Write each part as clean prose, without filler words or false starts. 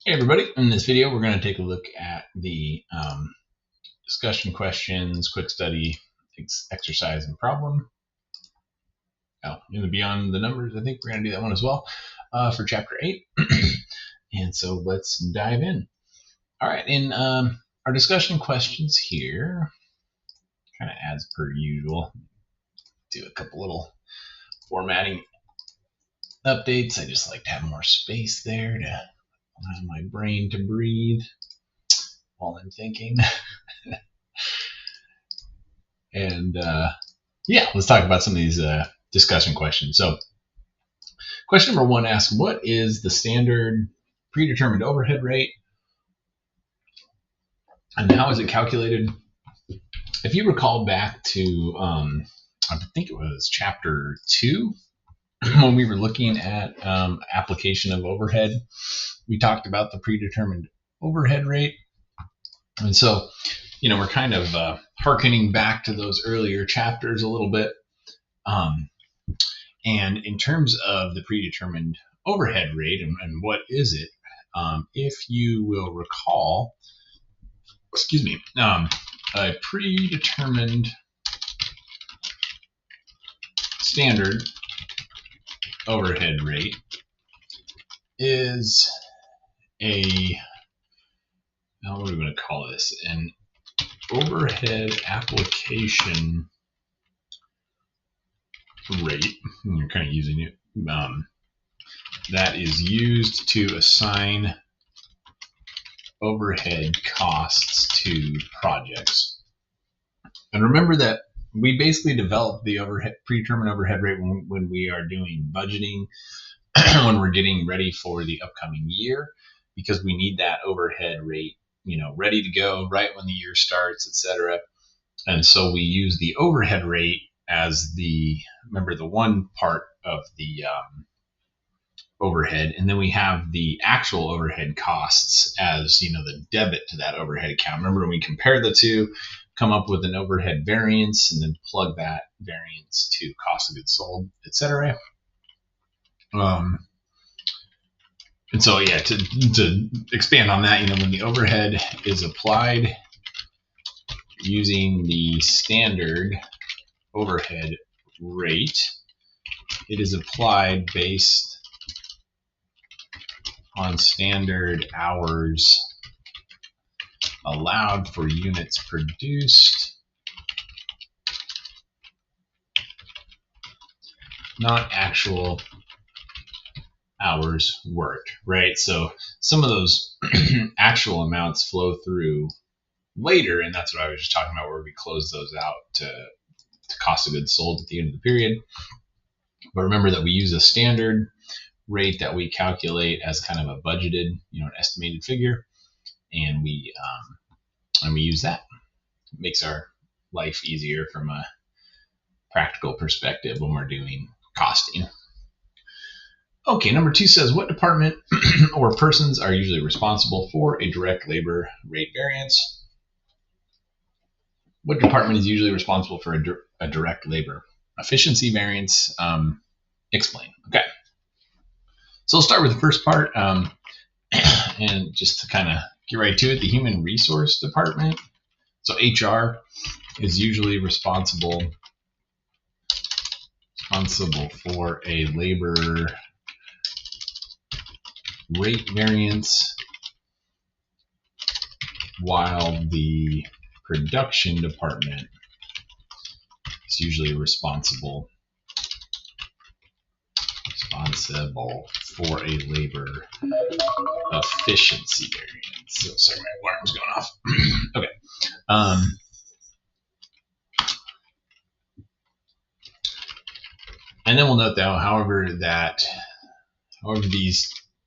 Hey everybody, in this video we're going to take a look at the discussion questions, quick study, exercise, and problem. In the Beyond the Numbers, I think we're going to do that one as well for Chapter 8. And so let's dive in. All right, in our discussion questions here, kind of as per usual, do a couple little formatting updates. I just like to have more space there to allow my brain to breathe while I'm thinking. And yeah, let's talk about some of these discussion questions. So question number 1 asks, what is the standard predetermined overhead rate and how is it calculated? If you recall back to, I think it was chapter 2, when we were looking at application of overhead, we talked about the predetermined overhead rate. And so, we're kind of hearkening back to those earlier chapters a little bit. And in terms of the predetermined overhead rate and what is it, if you will recall, a predetermined standard overhead rate is what are we going to call this? An overhead application rate. You're kind of using it. That is used to assign overhead costs to projects. And remember that we basically develop the predetermined overhead rate when we are doing budgeting, when we're getting ready for the upcoming year, because we need that overhead rate, ready to go right when the year starts, etc. And so we use the overhead rate as the one part of the overhead, and then we have the actual overhead costs as the debit to that overhead account. Remember, when we compare the two, come up with an overhead variance and then plug that variance to cost of goods sold, etc. And so, yeah, to expand on that, when the overhead is applied using the standard overhead rate, it is applied based on standard hours allowed for units produced, not actual hours worked, right? So some of those actual amounts flow through later, and that's what I was just talking about, where we close those out to cost of goods sold at the end of the period. But remember that we use a standard rate that we calculate as kind of a budgeted, an estimated figure, and we use that. It makes our life easier from a practical perspective when we're doing costing. Okay, number 2 says, what department or persons are usually responsible for a direct labor rate variance? What department is usually responsible for a direct labor efficiency variance? Explain. Okay. So we'll start with the first part, and just to kind of get right to it, the human resource department. So HR is usually responsible for a labor rate variance, while the production department is usually responsible for a labor efficiency variance. So, sorry, my alarm's going off. Okay. And then we'll note that, however,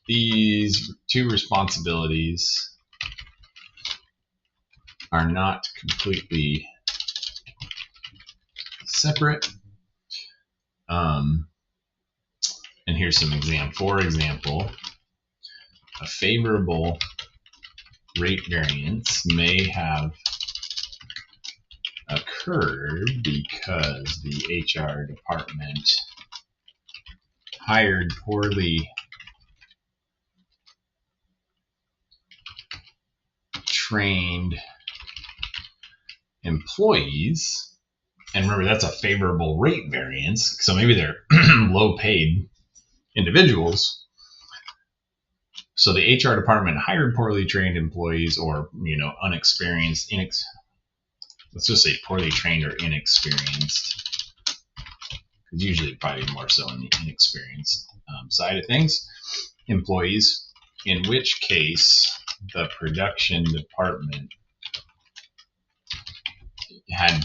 these two responsibilities are not completely separate. And here's some example. For example, a favorable rate variance may have occurred because the HR department hired poorly trained employees, and remember that's a favorable rate variance, so maybe they're low paid individuals. So the HR department hired poorly trained employees, or unexperienced, let's just say poorly trained or inexperienced, because usually probably more so on the inexperienced side of things, employees, in which case the production department had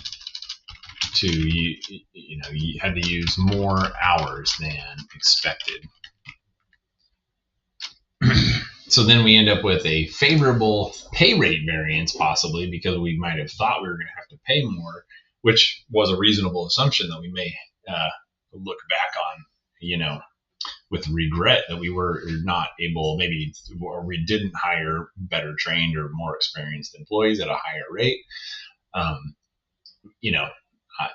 to use more hours than expected. So then we end up with a favorable pay rate variance, possibly because we might have thought we were going to have to pay more, which was a reasonable assumption that we may look back on, with regret that we were not able, maybe, or we didn't hire better trained or more experienced employees at a higher rate.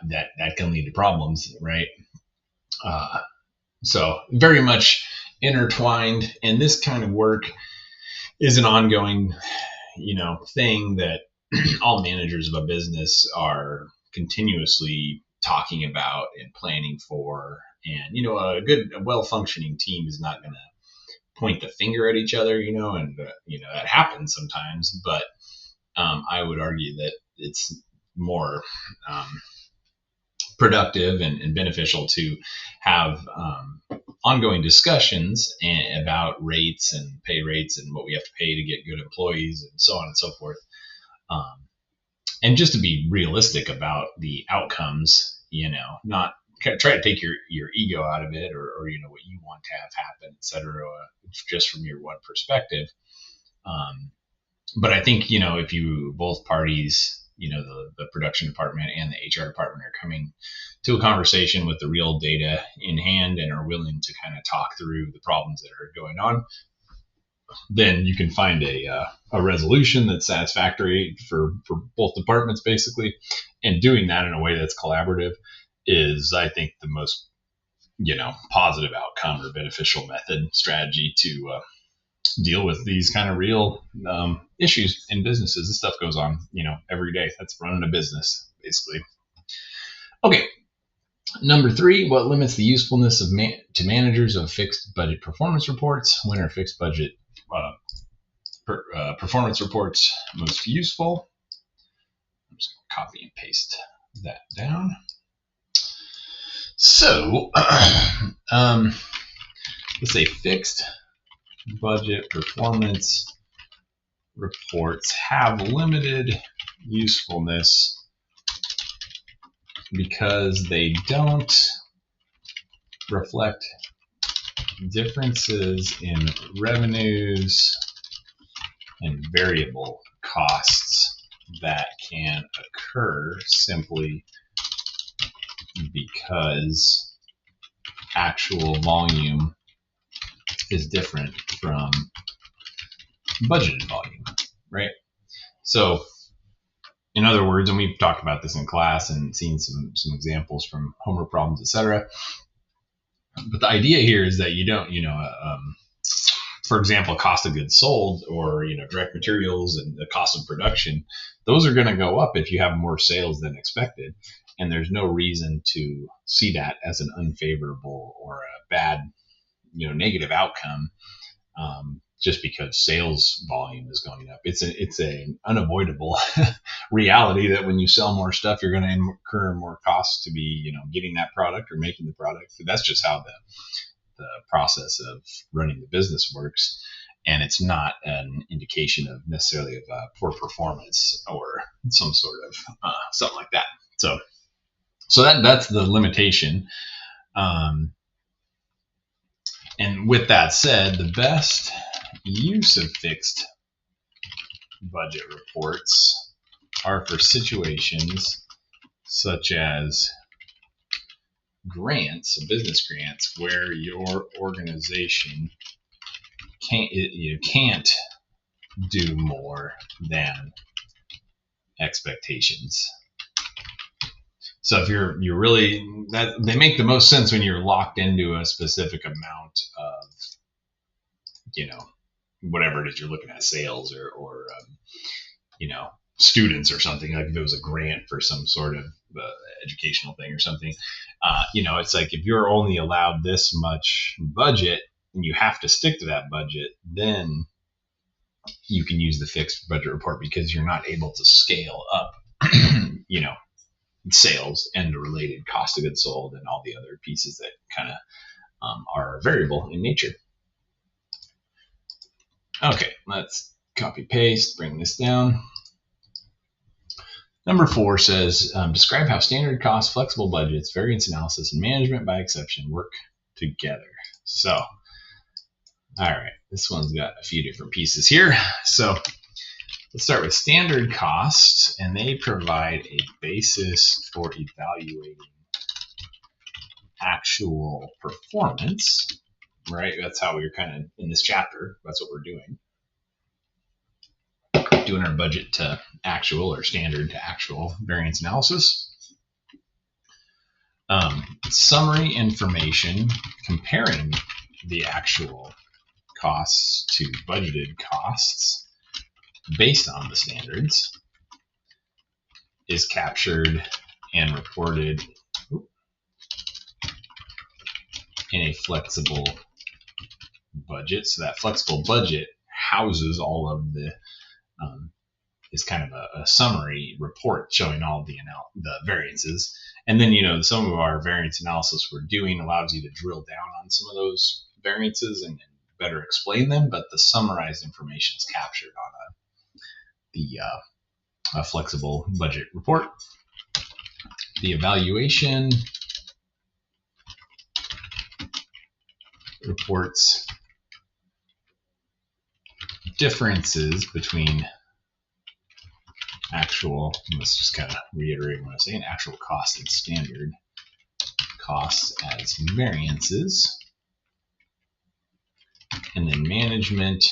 That can lead to problems, right? So very much intertwined, and this kind of work is an ongoing, thing that all managers of a business are continuously talking about and planning for. And, a well-functioning team is not going to point the finger at each other, and, that happens sometimes, but I would argue that it's more productive and beneficial to have ongoing discussions about rates and pay rates and what we have to pay to get good employees and so on and so forth. And just to be realistic about the outcomes, not try to take your ego out of it or what you want to have happen, et cetera, just from your one perspective. But I think, if you both parties, the production department and the HR department are coming to a conversation with the real data in hand and are willing to kind of talk through the problems that are going on, then you can find a resolution that's satisfactory for both departments, basically. And doing that in a way that's collaborative is, I think, the most, positive outcome or beneficial strategy to deal with these kind of real issues in businesses. This stuff goes on, every day. That's running a business, basically. Okay. Number 3, what limits the usefulness to managers of fixed budget performance reports? When are fixed budget performance reports most useful? I'm just going to copy and paste that down. So, let's say fixed budget performance reports have limited usefulness because they don't reflect differences in revenues and variable costs that can occur simply because actual volume is different from budgeted volume, right? So, in other words, and we've talked about this in class and seen some examples from homework problems, etc. But the idea here is that you don't, for example, cost of goods sold or, direct materials and the cost of production, those are going to go up if you have more sales than expected. And there's no reason to see that as an unfavorable or a bad, negative outcome just because sales volume is going up. It's an unavoidable reality that when you sell more stuff, you're going to incur more costs to be, getting that product or making the product. That's just how the process of running the business works. And it's not an indication of necessarily of poor performance or some sort of something like that. So that's the limitation. And with that said, the best use of fixed budget reports are for situations such as grants, so business grants, where your organization can't do more than expectations. So if you're really, that they make the most sense when you're locked into a specific amount of, whatever it is you're looking at, sales or students or something, like if it was a grant for some sort of educational thing or something, it's like if you're only allowed this much budget and you have to stick to that budget, then you can use the fixed budget report because you're not able to scale up, sales and the related cost of goods sold and all the other pieces that kind of are variable in nature. Okay, let's copy paste, bring this down. Number 4 says, describe how standard cost, flexible budgets, variance analysis, and management by exception work together. So, all right, this one's got a few different pieces here. So let's start with standard costs, and they provide a basis for evaluating actual performance, right? That's how we're kind of in this chapter. That's what we're doing our budget to actual or standard to actual variance analysis. Summary information comparing the actual costs to budgeted costs based on the standards is captured and reported in a flexible budget. So that flexible budget houses all of the is kind of a summary report showing all the variances. And then, some of our variance analysis we're doing allows you to drill down on some of those variances and better explain them, but the summarized information is captured on a flexible budget report. The evaluation reports differences between actual, let's just kind of reiterate what I'm saying, actual cost and standard costs as variances. And then management,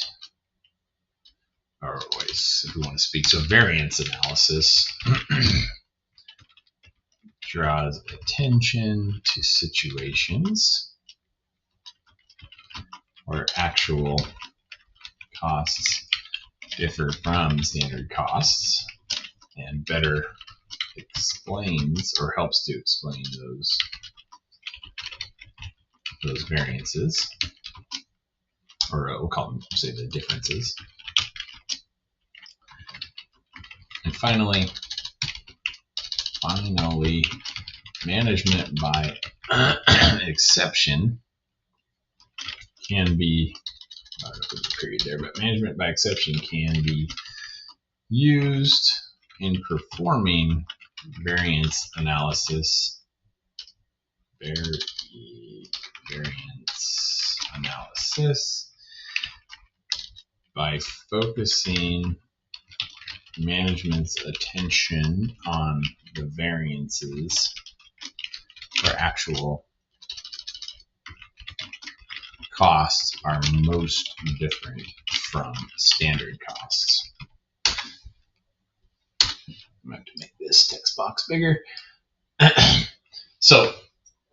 or ways if we want to speak, so variance analysis draws attention to situations where actual costs differ from standard costs and better explains or helps to explain those variances, or we'll call them, say, the differences. And finally, management by exception can be, I don't know if there's a period there, but management by exception can be used in performing variance analysis, by focusing management's attention on the variances where actual costs are most different from standard costs. I'm going to make this text box bigger. So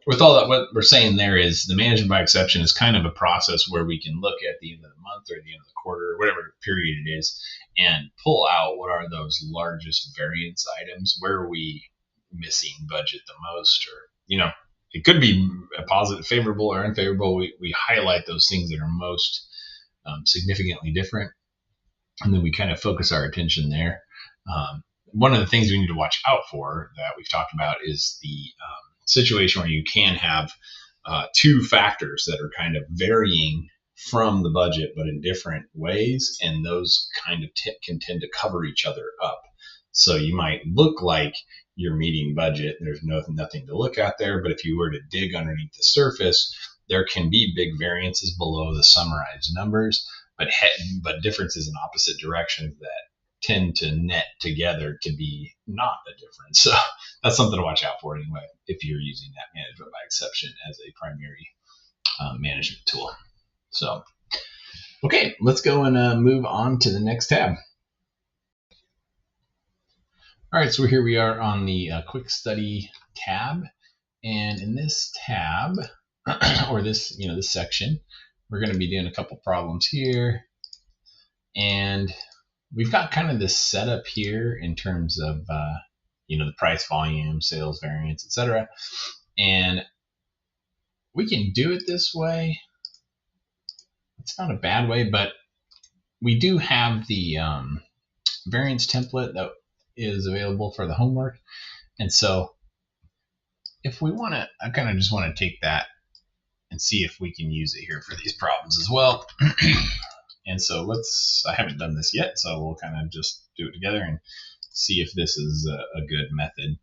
with all that, what we're saying there is the management by exception is kind of a process where we can look at the end of the month or the end of the quarter, or whatever period it is, and pull out what are those largest variance items, where are we missing budget the most, or, it could be a positive, favorable or unfavorable. We highlight those things that are most significantly different, and then we kind of focus our attention there. One of the things we need to watch out for that we've talked about is the situation where you can have two factors that are kind of varying from the budget but in different ways, and those kind of can tend to cover each other up. So you might look like you're meeting budget, there's nothing to look at there, but if you were to dig underneath the surface, there can be big variances below the summarized numbers, but differences in opposite directions that tend to net together to be not a difference. So that's something to watch out for anyway, if you're using that management by exception as a primary management tool. So, okay, let's go and move on to the next tab. All right, so here we are on the quick study tab, and in this tab, or this section, we're going to be doing a couple problems here, and we've got kind of this setup here in terms of the price, volume, sales variance, etc. And we can do it this way. It's not a bad way, but we do have the variance template that is available for the homework. And so if we want to, I kind of just want to take that and see if we can use it here for these problems as well. And so I haven't done this yet, so we'll kind of just do it together and see if this is a good method.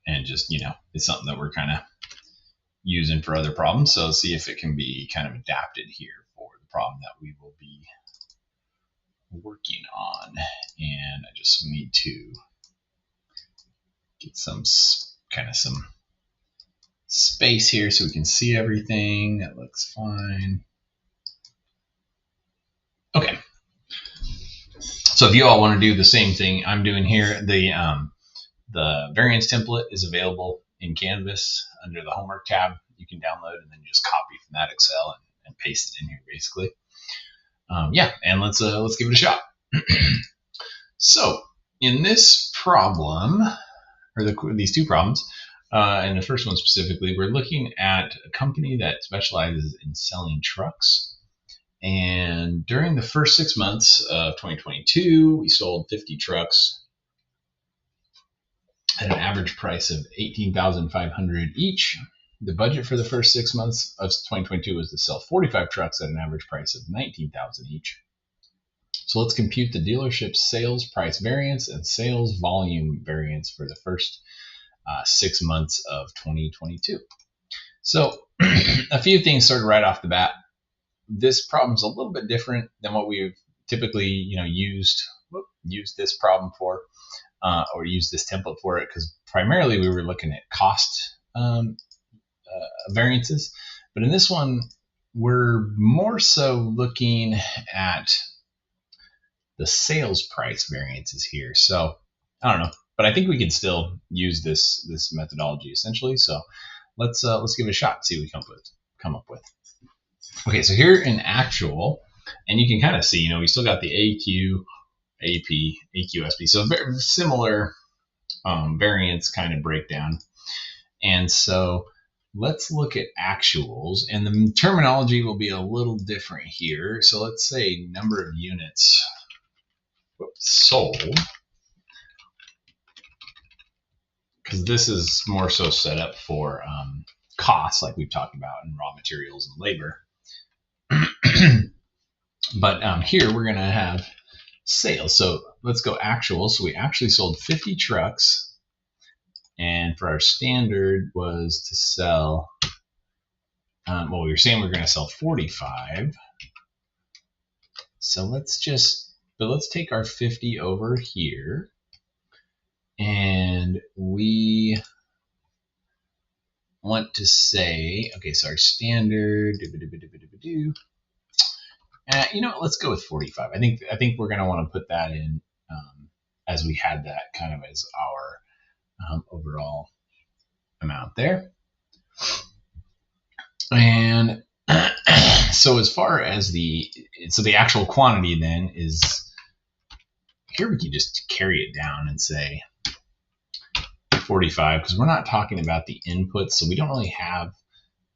And just, it's something that we're kind of using for other problems. So see if it can be kind of adapted here for the problem that we will be working on. And I just need to get some space here so we can see everything. That looks fine. Okay. So if you all want to do the same thing I'm doing here, the variance template is available in Canvas under the homework tab. You can download and then just copy from that Excel and paste it in here basically. And let's give it a shot. So in this problem, or these two problems, and the first one specifically, we're looking at a company that specializes in selling trucks. And during the first 6 months of 2022, we sold 50 trucks at an average price of $18,500 each. The budget for the first 6 months of 2022 was to sell 45 trucks at an average price of $19,000 each. So let's compute the dealership's sales price variance and sales volume variance for the first 6 months of 2022. So a few things sort of right off the bat. This problem's a little bit different than what we've typically used this problem for, or used this template for it, because primarily we were looking at cost variances. But in this one, we're more so looking at the sales price variances here. So I don't know, but I think we can still use this methodology essentially. So let's give it a shot and see what we come up with. Okay, so here in actual, and you can kind of see, we still got the AQ, AP, AQ, SP. So very similar variance kind of breakdown. And so let's look at actuals, and the terminology will be a little different here. So let's say number of units sold, because this is more so set up for costs, like we've talked about, in raw materials and labor. But here we're going to have sales. So let's go actual. So we actually sold 50 trucks, and for our standard was to sell, well, we were saying we were going to sell 45. So let's take our 50 over here, and we want to say, okay, so our standard, let's go with 45. I think we're going to want to put that in as we had that kind of as our overall amount there. And so as far as the actual quantity then is, here we can just carry it down and say 45, because we're not talking about the inputs, so we don't really have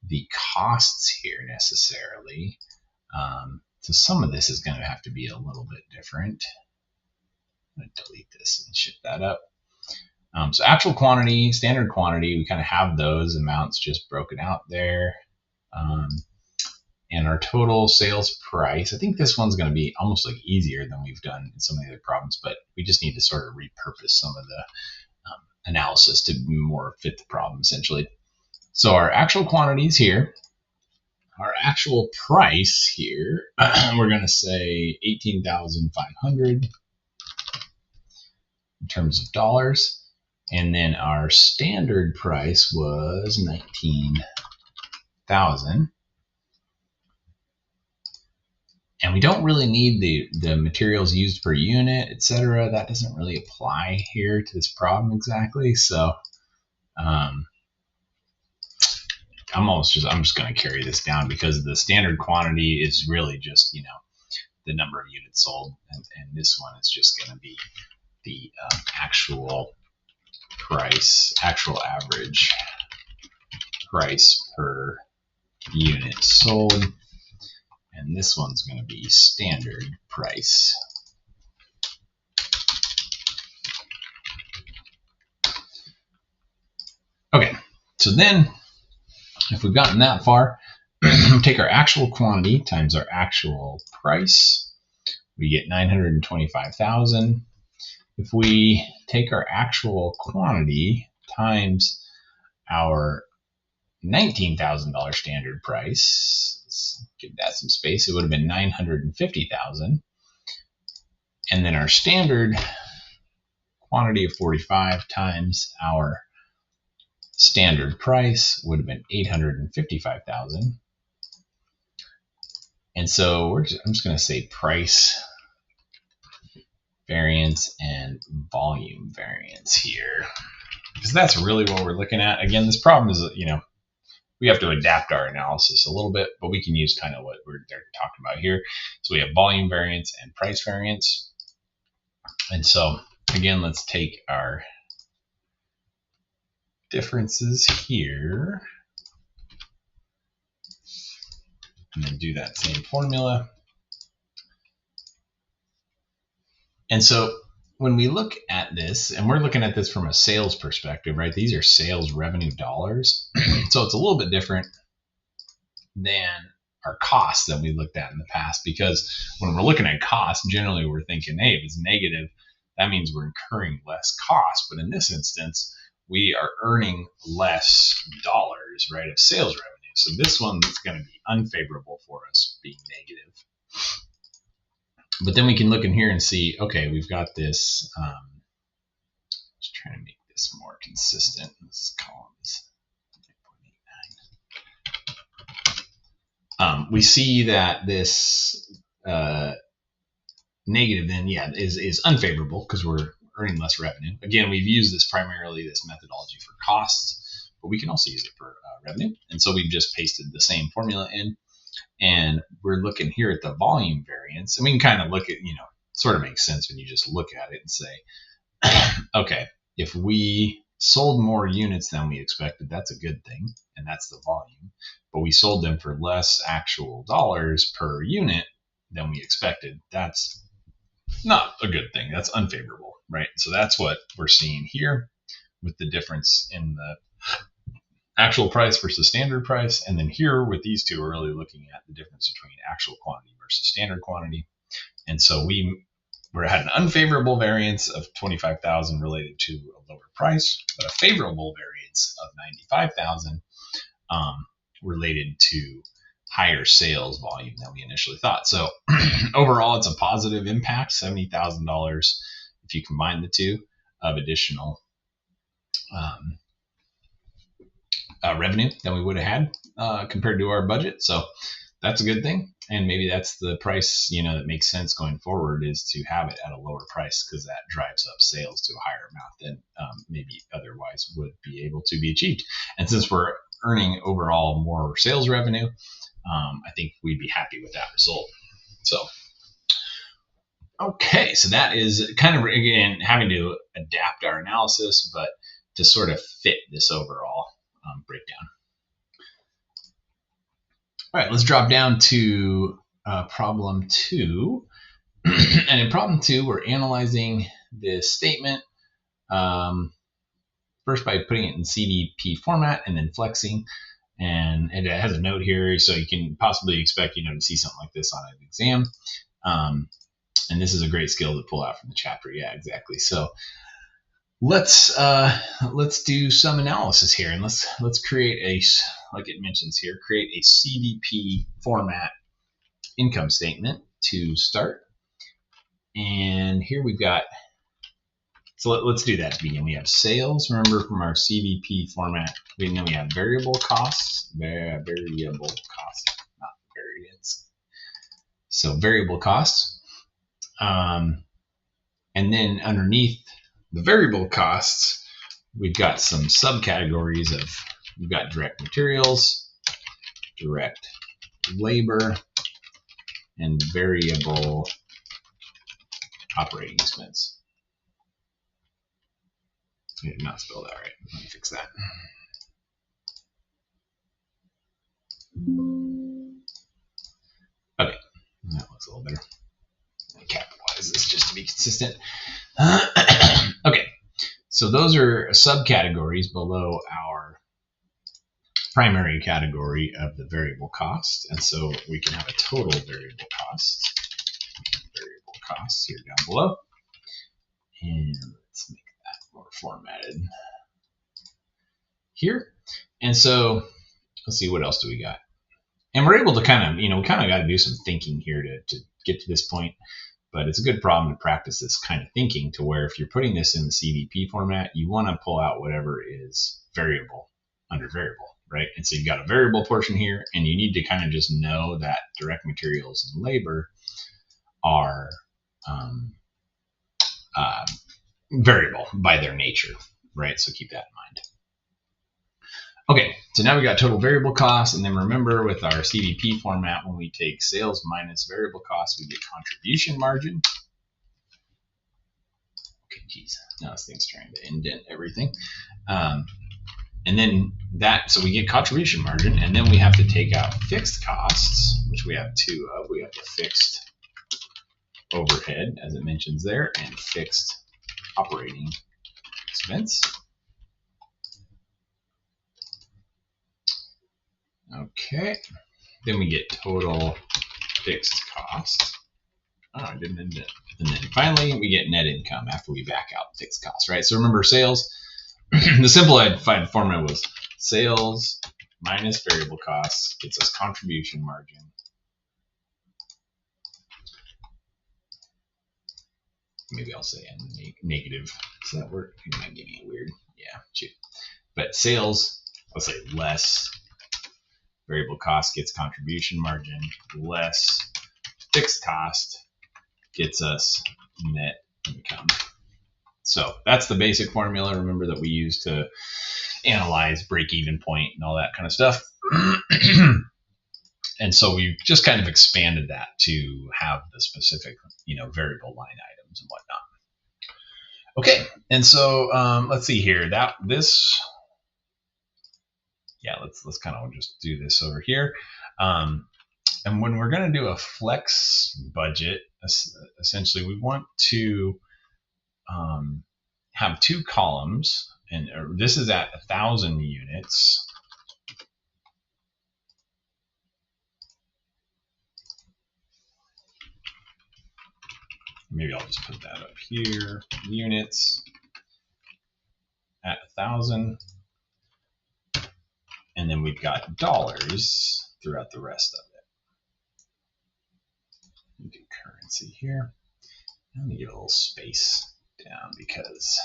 the costs here necessarily. So some of this is going to have to be a little bit different. I'm going to delete this and shift that up. So actual quantity, standard quantity, we kind of have those amounts just broken out there. And our total sales price, I think this one's going to be almost like easier than we've done in some of the other problems, but we just need to sort of repurpose some of the analysis to more fit the problem essentially. So our actual quantities here, our actual price here, we're going to say 18,500 in terms of dollars. And then our standard price was 19,000. And we don't really need the materials used per unit, etc. That doesn't really apply here to this problem exactly. So I'm just going to carry this down, because the standard quantity is really just, the number of units sold, and this one is just going to be the actual price, actual average price per unit sold, and this one's going to be standard price. Okay, so then if we've gotten that far, take our actual quantity times our actual price, we get 925,000. If we take our actual quantity times our $19,000 standard price, let's give that some space, it would have been 950,000. And then our standard quantity of 45 times our standard price would have been 855,000. And so I'm just going to say price variance and volume variance here, because that's really what we're looking at. Again, this problem is, we have to adapt our analysis a little bit, but we can use kind of what they're talking about here. So we have volume variance and price variance. And so again, let's take our differences here and then do that same formula. And so when we look at this, and we're looking at this from a sales perspective, right? These are sales revenue dollars. So it's a little bit different than our costs that we looked at in the past, because when we're looking at costs, generally we're thinking, hey, if it's negative, that means we're incurring less cost. But in this instance, we are earning less dollars, right, of sales revenue. So this one is going to be unfavorable for us, being negative. But then we can look in here and see, okay, we've got this, just trying to make this more consistent. This column is 0.89. We see that this negative then, is unfavorable because we're earning less revenue. Again, we've used this primarily, this methodology for costs, but we can also use it for revenue. And so we've just pasted the same formula in. And we're looking here at the volume variance, and we can kind of look at, sort of makes sense when you just look at it and say, okay, if we sold more units than we expected, that's a good thing, and that's the volume. But we sold them for less actual dollars per unit than we expected. That's not a good thing. That's unfavorable, right? So that's what we're seeing here with the difference in the actual price versus standard price. And then here with these two, we're really looking at the difference between actual quantity versus standard quantity. And so we had an unfavorable variance of 25,000 related to a lower price, but a favorable variance of 95,000 related to higher sales volume than we initially thought. So overall, it's a positive impact, $70,000 if you combine the two of additional revenue than we would have had compared to our budget. So that's a good thing. And maybe that's the price, that makes sense going forward, is to have it at a lower price, because that drives up sales to a higher amount than maybe otherwise would be able to be achieved. And since we're earning overall more sales revenue, I think we'd be happy with that result. So, okay, so that is kind of, again, having to adapt our analysis, but to sort of fit this overall breakdown. All right, let's drop down to problem 2. And in problem 2, we're analyzing this statement first by putting it in CDP format and then flexing. And it has a note here, so you can possibly expect, to see something like this on an exam. And this is a great skill to pull out from the chapter. Yeah, exactly. So let's do some analysis here, and let's create like it mentions here, create a CDP format income statement to start. And here we've got, so let's do that to begin. We have sales. Remember, from our CDP format, we have variable costs, not variance. So variable costs, and then underneath the variable costs, we've got some subcategories we've got direct materials, direct labor, and variable operating expense. I did not spell that right. Let me fix that. Okay, that looks a little better. Let me capitalize this just to be consistent. Okay, so those are subcategories below our primary category of the variable cost, and so we can have a total variable costs here down below, and let's make that more formatted here. And so let's see, what else do we got? And we're able to kind of, we kind of got to do some thinking here to get to this point, but it's a good problem to practice this kind of thinking, to where if you're putting this in the CVP format, you want to pull out whatever is variable under variable, right? And so you've got a variable portion here, and you need to kind of just know that direct materials and labor are variable by their nature, right? So keep that in mind. Okay, so now we got total variable costs, and then remember with our CVP format, when we take sales minus variable costs, we get contribution margin. Okay, geez, now this thing's trying to indent everything. And then so we get contribution margin, and then we have to take out fixed costs, which we have two of. We have the fixed overhead, as it mentions there, and fixed operating expense. Okay, then we get total fixed costs. Oh, I didn't end it. And then finally, we get net income after we back out fixed costs, right? So remember, sales, the simplified formula was sales minus variable costs gets us contribution margin. Maybe I'll say negative. Does that work? It might give me a weird, yeah, shoot. But sales, let's say less variable cost gets contribution margin, less fixed cost gets us net income. So that's the basic formula, remember, that we use to analyze break-even point and all that kind of stuff. And so we've just kind of expanded that to have the specific, variable line items and whatnot. Okay, and so let's see here. Let's kind of just do this over here. And when we're going to do a flex budget, essentially we want to have two columns, and this is at 1,000 units. Maybe I'll just put that up here, units at 1,000. And then we've got dollars throughout the rest of it. Do currency here. Let me give a little space down because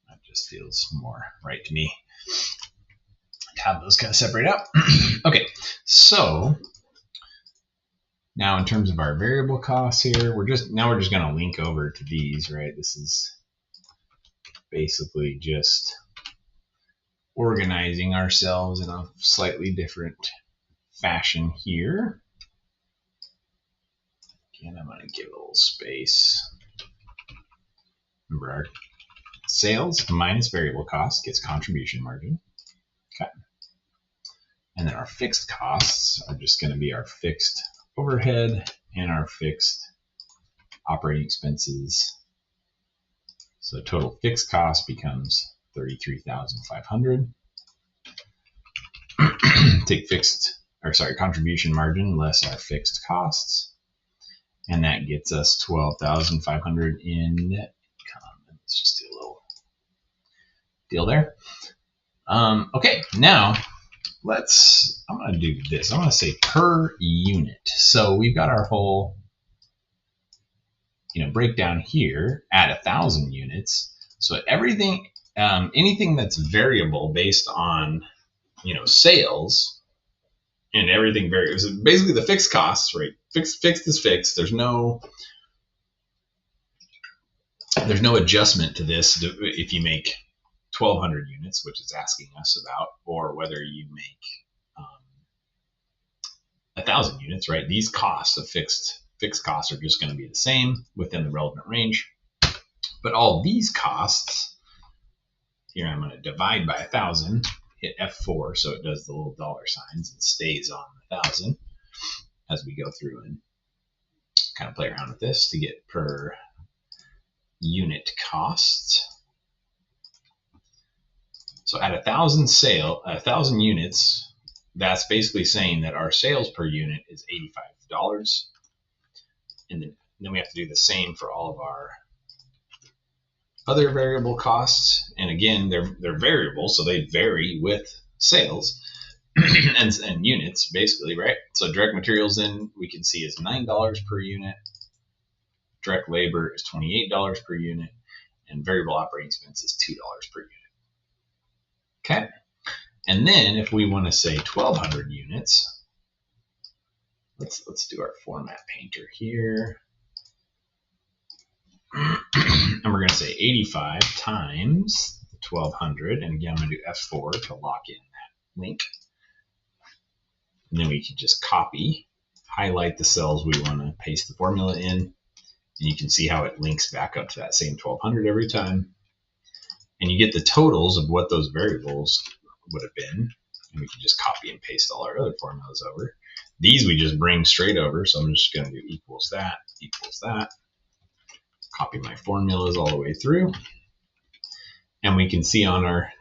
that just feels more right to me to have those kind of separate out. Okay, so now in terms of our variable costs here, we're just going to link over to these, right? This is basically just organizing ourselves in a slightly different fashion here. Again, I'm going to give a little space. Remember, our sales minus variable cost gets contribution margin. Okay. And then our fixed costs are just going to be our fixed overhead and our fixed operating expenses. So total fixed cost becomes 33,500. Take contribution margin less our fixed costs, and that gets us 12,500 in net income. Let's just do a little deal there. Okay, now I'm going to do this. I'm going to say per unit. So we've got our whole breakdown here at 1,000 units. So everything, anything that's variable based on sales, and everything varies. Basically, the fixed costs, right? Fixed is fixed. There's no adjustment to this if you make 1,200 units, which is asking us about, or whether you make 1,000 units, right? These costs of fixed costs are just going to be the same within the relevant range. But all these costs, here I'm going to divide by 1,000, hit F4 so it does the little dollar signs and stays on 1,000 as we go through and kind of play around with this to get per unit cost. So at 1,000 units, that's basically saying that our sales per unit is $85. And then we have to do the same for all of our other variable costs. And again, they're variable, so they vary with sales and units, basically, right? So direct materials then we can see is $9 per unit. Direct labor is $28 per unit. And variable operating expense is $2 per unit. Okay. And then if we want to say 1,200 units, let's do our format painter here. And we're going to say 85 times 1,200. And again, I'm going to do F4 to lock in that link. And then we can just copy, highlight the cells we want to paste the formula in. And you can see how it links back up to that same 1,200 every time. And you get the totals of what those variables would have been. And we can just copy and paste all our other formulas over. These we just bring straight over. So I'm just going to do equals that. Copy my formulas all the way through. And we can see on our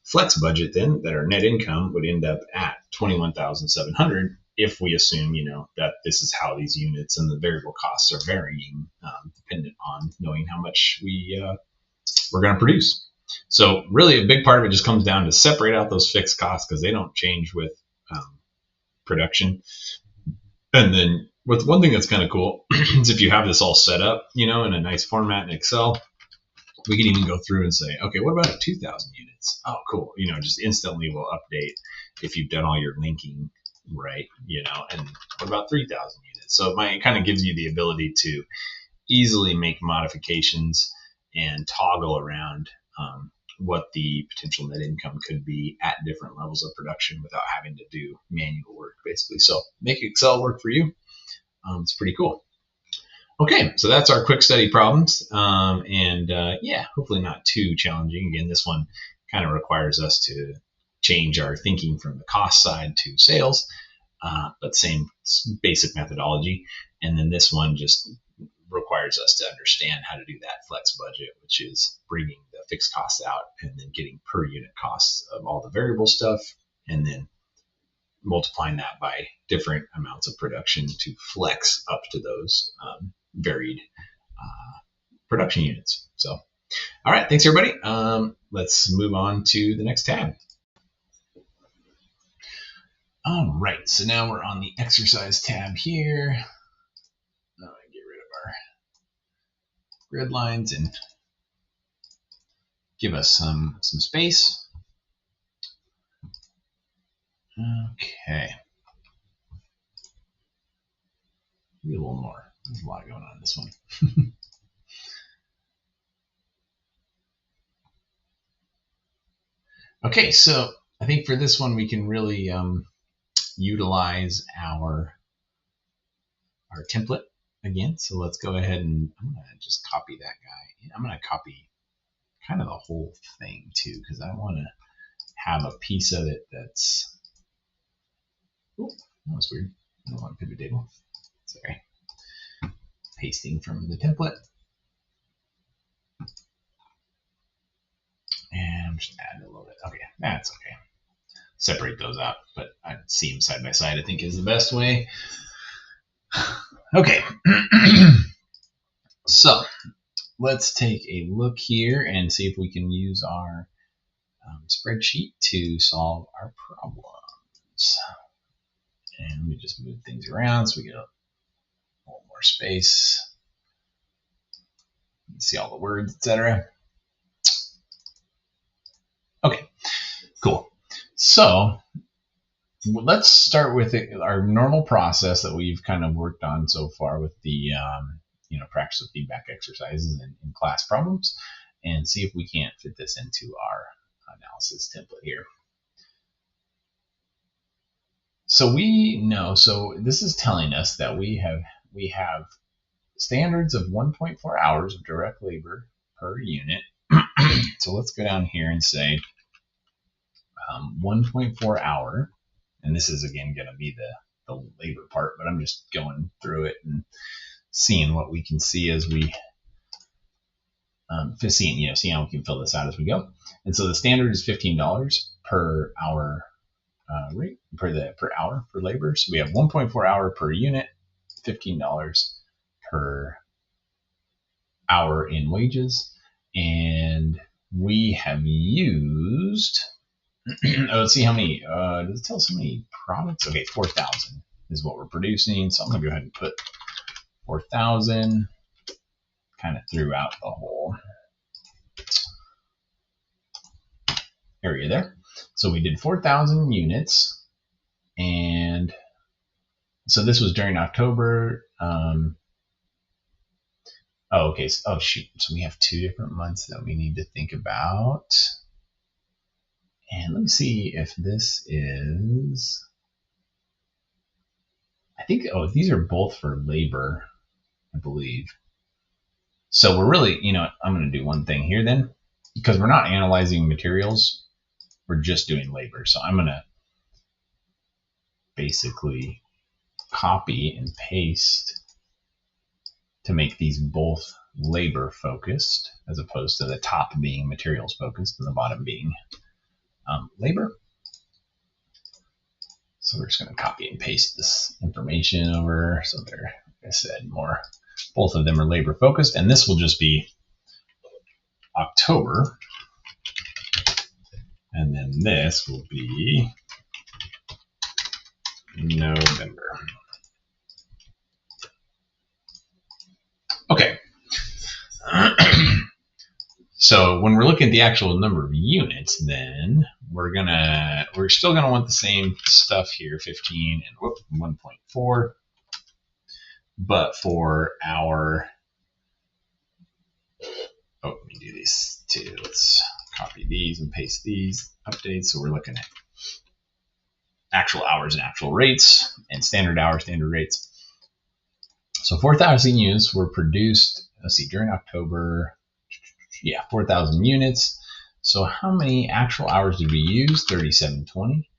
flex budget then that our net income would end up at 21,700 if we assume, that this is how these units and the variable costs are varying, dependent on knowing how much we're going to produce. So really a big part of it just comes down to separate out those fixed costs because they don't change with production. And then with one thing that's kind of cool is if you have this all set up, in a nice format in Excel, we can even go through and say, okay, what about 2,000 units? Oh, cool. Just instantly we'll update if you've done all your linking right, and what about 3,000 units? So it kind of gives you the ability to easily make modifications and toggle around what the potential net income could be at different levels of production without having to do manual work, basically. So make Excel work for you. It's pretty cool. Okay, so that's our quick study problems. Yeah, hopefully not too challenging. Again, this one kind of requires us to change our thinking from the cost side to sales, but same basic methodology. And then this one just requires us to understand how to do that flex budget, which is bringing the fixed costs out and then getting per unit costs of all the variable stuff, and then multiplying that by different amounts of production to flex up to those varied production units. So, all right, thanks everybody. Let's move on to the next tab. All right, so now we're on the exercise tab here. Get rid of our grid lines and give us some space. Okay. Maybe a little more. There's a lot going on in this one. Okay, so I think for this one we can really utilize our template again. So let's go ahead and I'm going to just copy that guy. I'm going to copy kind of the whole thing too, because I want to have a piece of it that's, oh, that was weird. I don't want to pivot table. Sorry. Pasting from the template. And I'm just adding a little bit. Okay, that's okay. Separate those out, but I see them side by side, I think is the best way. Okay. So let's take a look here and see if we can use our spreadsheet to solve our problems. And let me just move things around so we get a little more space. You can see all the words, etc. Okay, cool. So let's start with our normal process that we've kind of worked on so far with the practice with feedback exercises and class problems, and see if we can't fit this into our analysis template here. So we know, so this is telling us that we have standards of 1.4 hours of direct labor per unit. So let's go down here and say 1.4 hour, and this is again going to be the labor part, but I'm just going through it and seeing what we can see as we seeing how we can fill this out as we go. And so the standard is $15 per hour rate per hour for labor. So we have 1.4 hour per unit, $15 per hour in wages, and we have used. Let's see how many. Does it tell us how many products? Okay, 4,000 is what we're producing. So I'm gonna go ahead and put 4,000 kind of throughout the whole area there. So we did 4,000 units, and so this was during October. Okay. Oh shoot. So we have 2 different months that we need to think about. And let me see if this is. I think. Oh, these are both for labor, I believe. So we're really, I'm going to do one thing here then, because we're not analyzing materials. We're just doing labor. So I'm going to basically copy and paste to make these both labor focused, as opposed to the top being materials focused and the bottom being labor. So we're just going to copy and paste this information over. So they're, like I said, both of them are labor focused, and this will just be October, and then this will be November. Okay. So when we're looking at the actual number of units, then we're still gonna want the same stuff here, 15 and 1.4. But for our let me do these too. Let's copy these and paste these updates. So we're looking at actual hours and actual rates, and standard hours, standard rates. So 4,000 units were produced. Let's see, during October. Yeah, 4,000 units. So how many actual hours did we use? 3,720.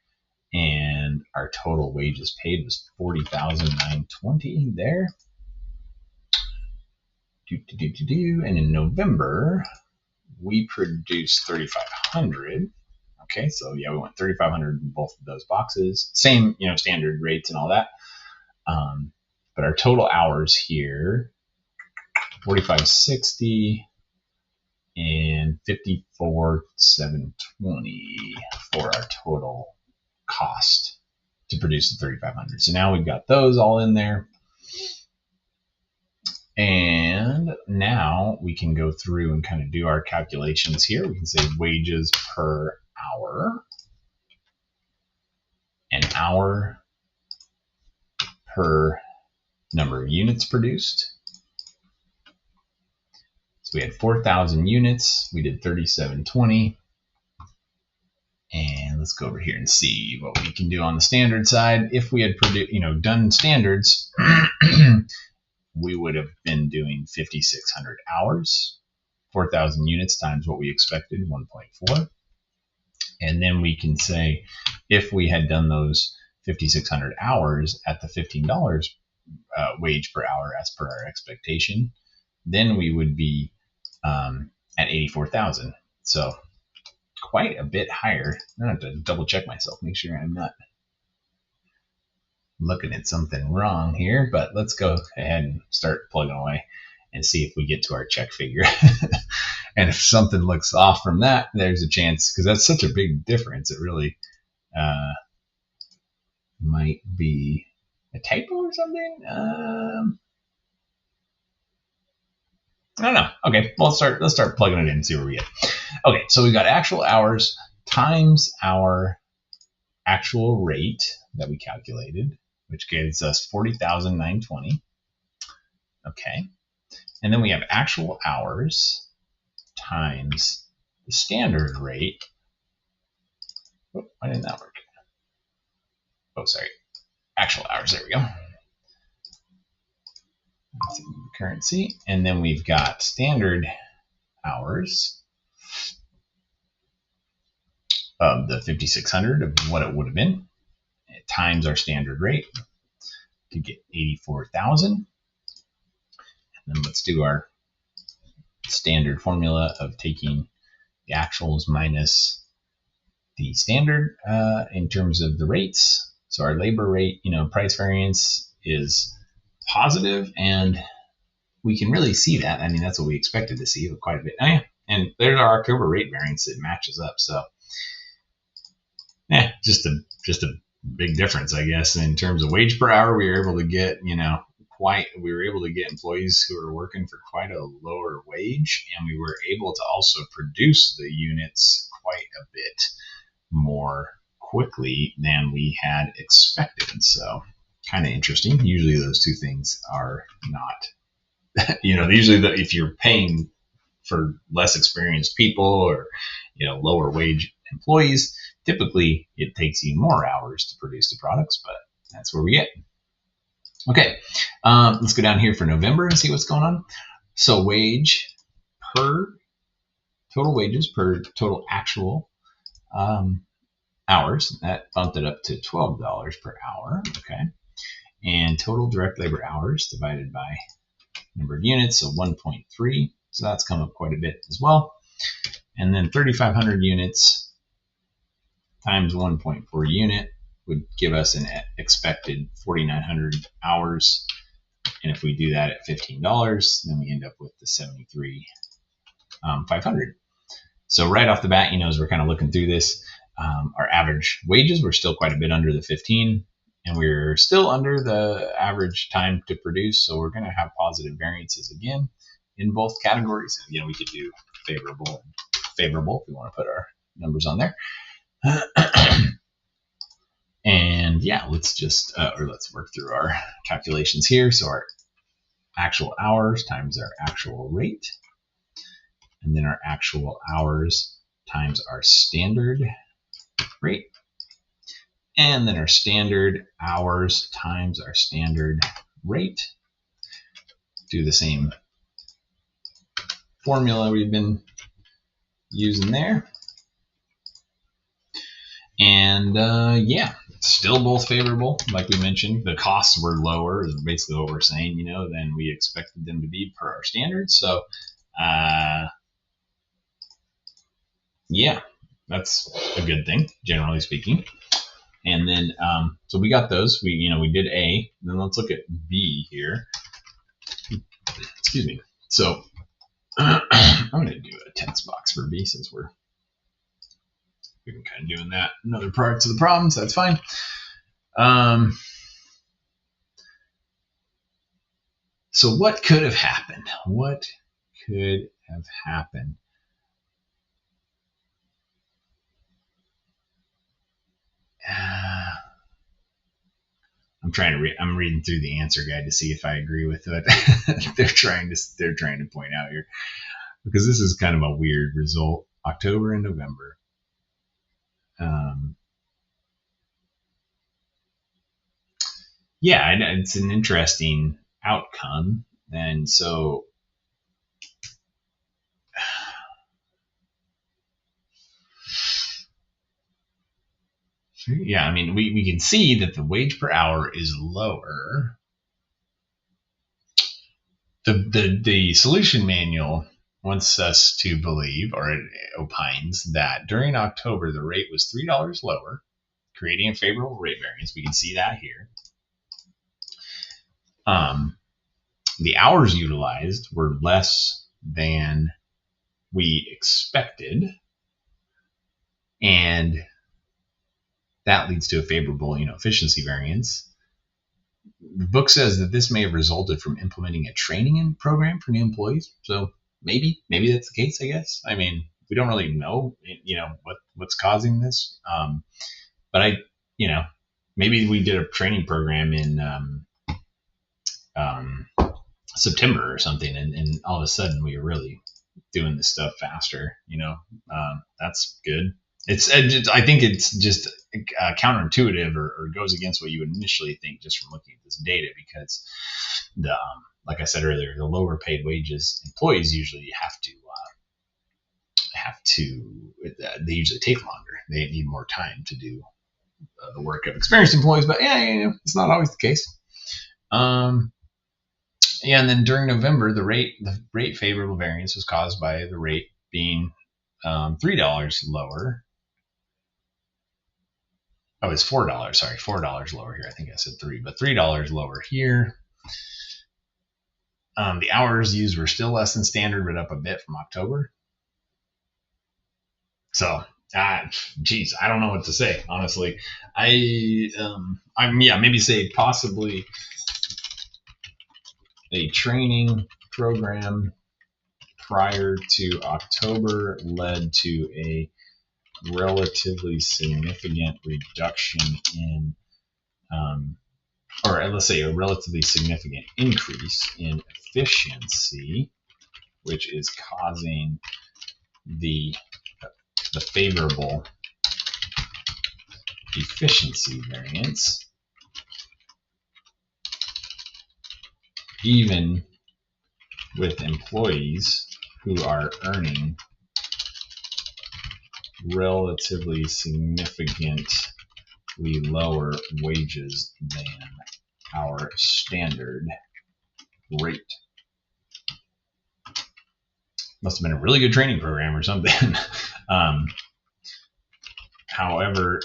And our total wages paid was 40,920 there. And in November, we produced 3,500. Okay, so yeah, we went 3,500 in both of those boxes. Same, standard rates and all that. But our total hours here, 4,560. And 54,720 for our total cost to produce the 3,500. So now we've got those all in there. And now we can go through and kind of do our calculations here. We can say wages per hour, an hour per number of units produced. So we had 4,000 units. We did 3,720. And let's go over here and see what we can do on the standard side. If we had done standards, we would have been doing 5,600 hours, 4,000 units times what we expected, 1.4. And then we can say, if we had done those 5,600 hours at the $15 wage per hour as per our expectation, then we would be at 84,000. So quite a bit higher. I have to double check myself, make sure I'm not looking at something wrong here, but let's go ahead and start plugging away and see if we get to our check figure. And if something looks off from that, there's a chance, because that's such a big difference, it really might be a typo or something. I don't know. Okay, well, let's start plugging it in and see where we get. Okay, so we've got actual hours times our actual rate that we calculated, which gives us 40,920. Okay, and then we have actual hours times the standard rate. Oh, why didn't that work? Oh, sorry. actual hours. There we go. Currency. And then we've got standard hours of the 5,600 of what it would have been times our standard rate to get 84,000. And then let's do our standard formula of taking the actuals minus the standard in terms of the rates. So our labor rate, price variance is positive, and we can really see that. I mean, that's what we expected to see, but quite a bit. Oh, yeah. And there's our October rate variance that matches up. So, yeah, just a big difference, I guess, in terms of wage per hour. We were able to get, we were able to get employees who are working for quite a lower wage, and we were able to also produce the units quite a bit more quickly than we had expected. So, kind of interesting. Usually those two things are not, usually if you're paying for less experienced people or, lower wage employees, typically it takes you more hours to produce the products, but that's where we get. Okay, let's go down here for November and see what's going on. So total wages per total actual hours, that bumped it up to $12 per hour. Okay. And total direct labor hours divided by number of units, so 1.3. So that's come up quite a bit as well. And then 3,500 units times 1.4 unit would give us an expected 4,900 hours. And if we do that at $15, then we end up with the 73,500. So right off the bat, as we're kind of looking through this, our average wages were still quite a bit under the 15, and we're still under the average time to produce. So we're going to have positive variances again in both categories. We could do favorable if we want to put our numbers on there. And yeah, let's work through our calculations here. So our actual hours times our actual rate, and then our actual hours times our standard rate, and then our standard hours times our standard rate. Do the same formula we've been using there. And yeah, still both favorable. Like we mentioned, the costs were lower, is basically what we're saying, than we expected them to be per our standards. So yeah, that's a good thing, generally speaking. And then, so we got those. We did A. Then let's look at B here. Excuse me. So I'm going to do a text box for B since we've been kind of doing that in other parts of the problem, so that's fine. So what could have happened? What could have happened? I'm reading through the answer guide to see if I agree with what they're trying to point out here, because this is kind of a weird result. October and November. Yeah, it's an interesting outcome. And so yeah, I mean, we can see that the wage per hour is lower. The solution manual wants us to believe, or it opines, that during October the rate was $3 lower, creating a favorable rate variance. We can see that here. The hours utilized were less than we expected, and that leads to a favorable, efficiency variance. The book says that this may have resulted from implementing a training program for new employees. So maybe that's the case, I guess. I mean, we don't really know, what's causing this. But maybe we did a training program in September or something, and all of a sudden we were really doing this stuff faster. That's good. I think it's just counterintuitive or goes against what you would initially think just from looking at this data, because like I said earlier, the lower paid wages employees usually they usually take longer. They need more time to do the work of experienced employees, but it's not always the case. And then during November, the rate favorable variance was caused by the rate being $3 lower. Oh, it's $4. Sorry, $4 lower here. I think I said $3, but $3 lower here. The hours used were still less than standard, but up a bit from October. So, geez, I don't know what to say, honestly. Maybe say possibly a training program prior to October led to a relatively significant reduction in, or let's say a relatively significant increase in efficiency, which is causing the favorable efficiency variance, even with employees who are earning relatively significantly lower wages than our standard rate. Must have been a really good training program or something. However,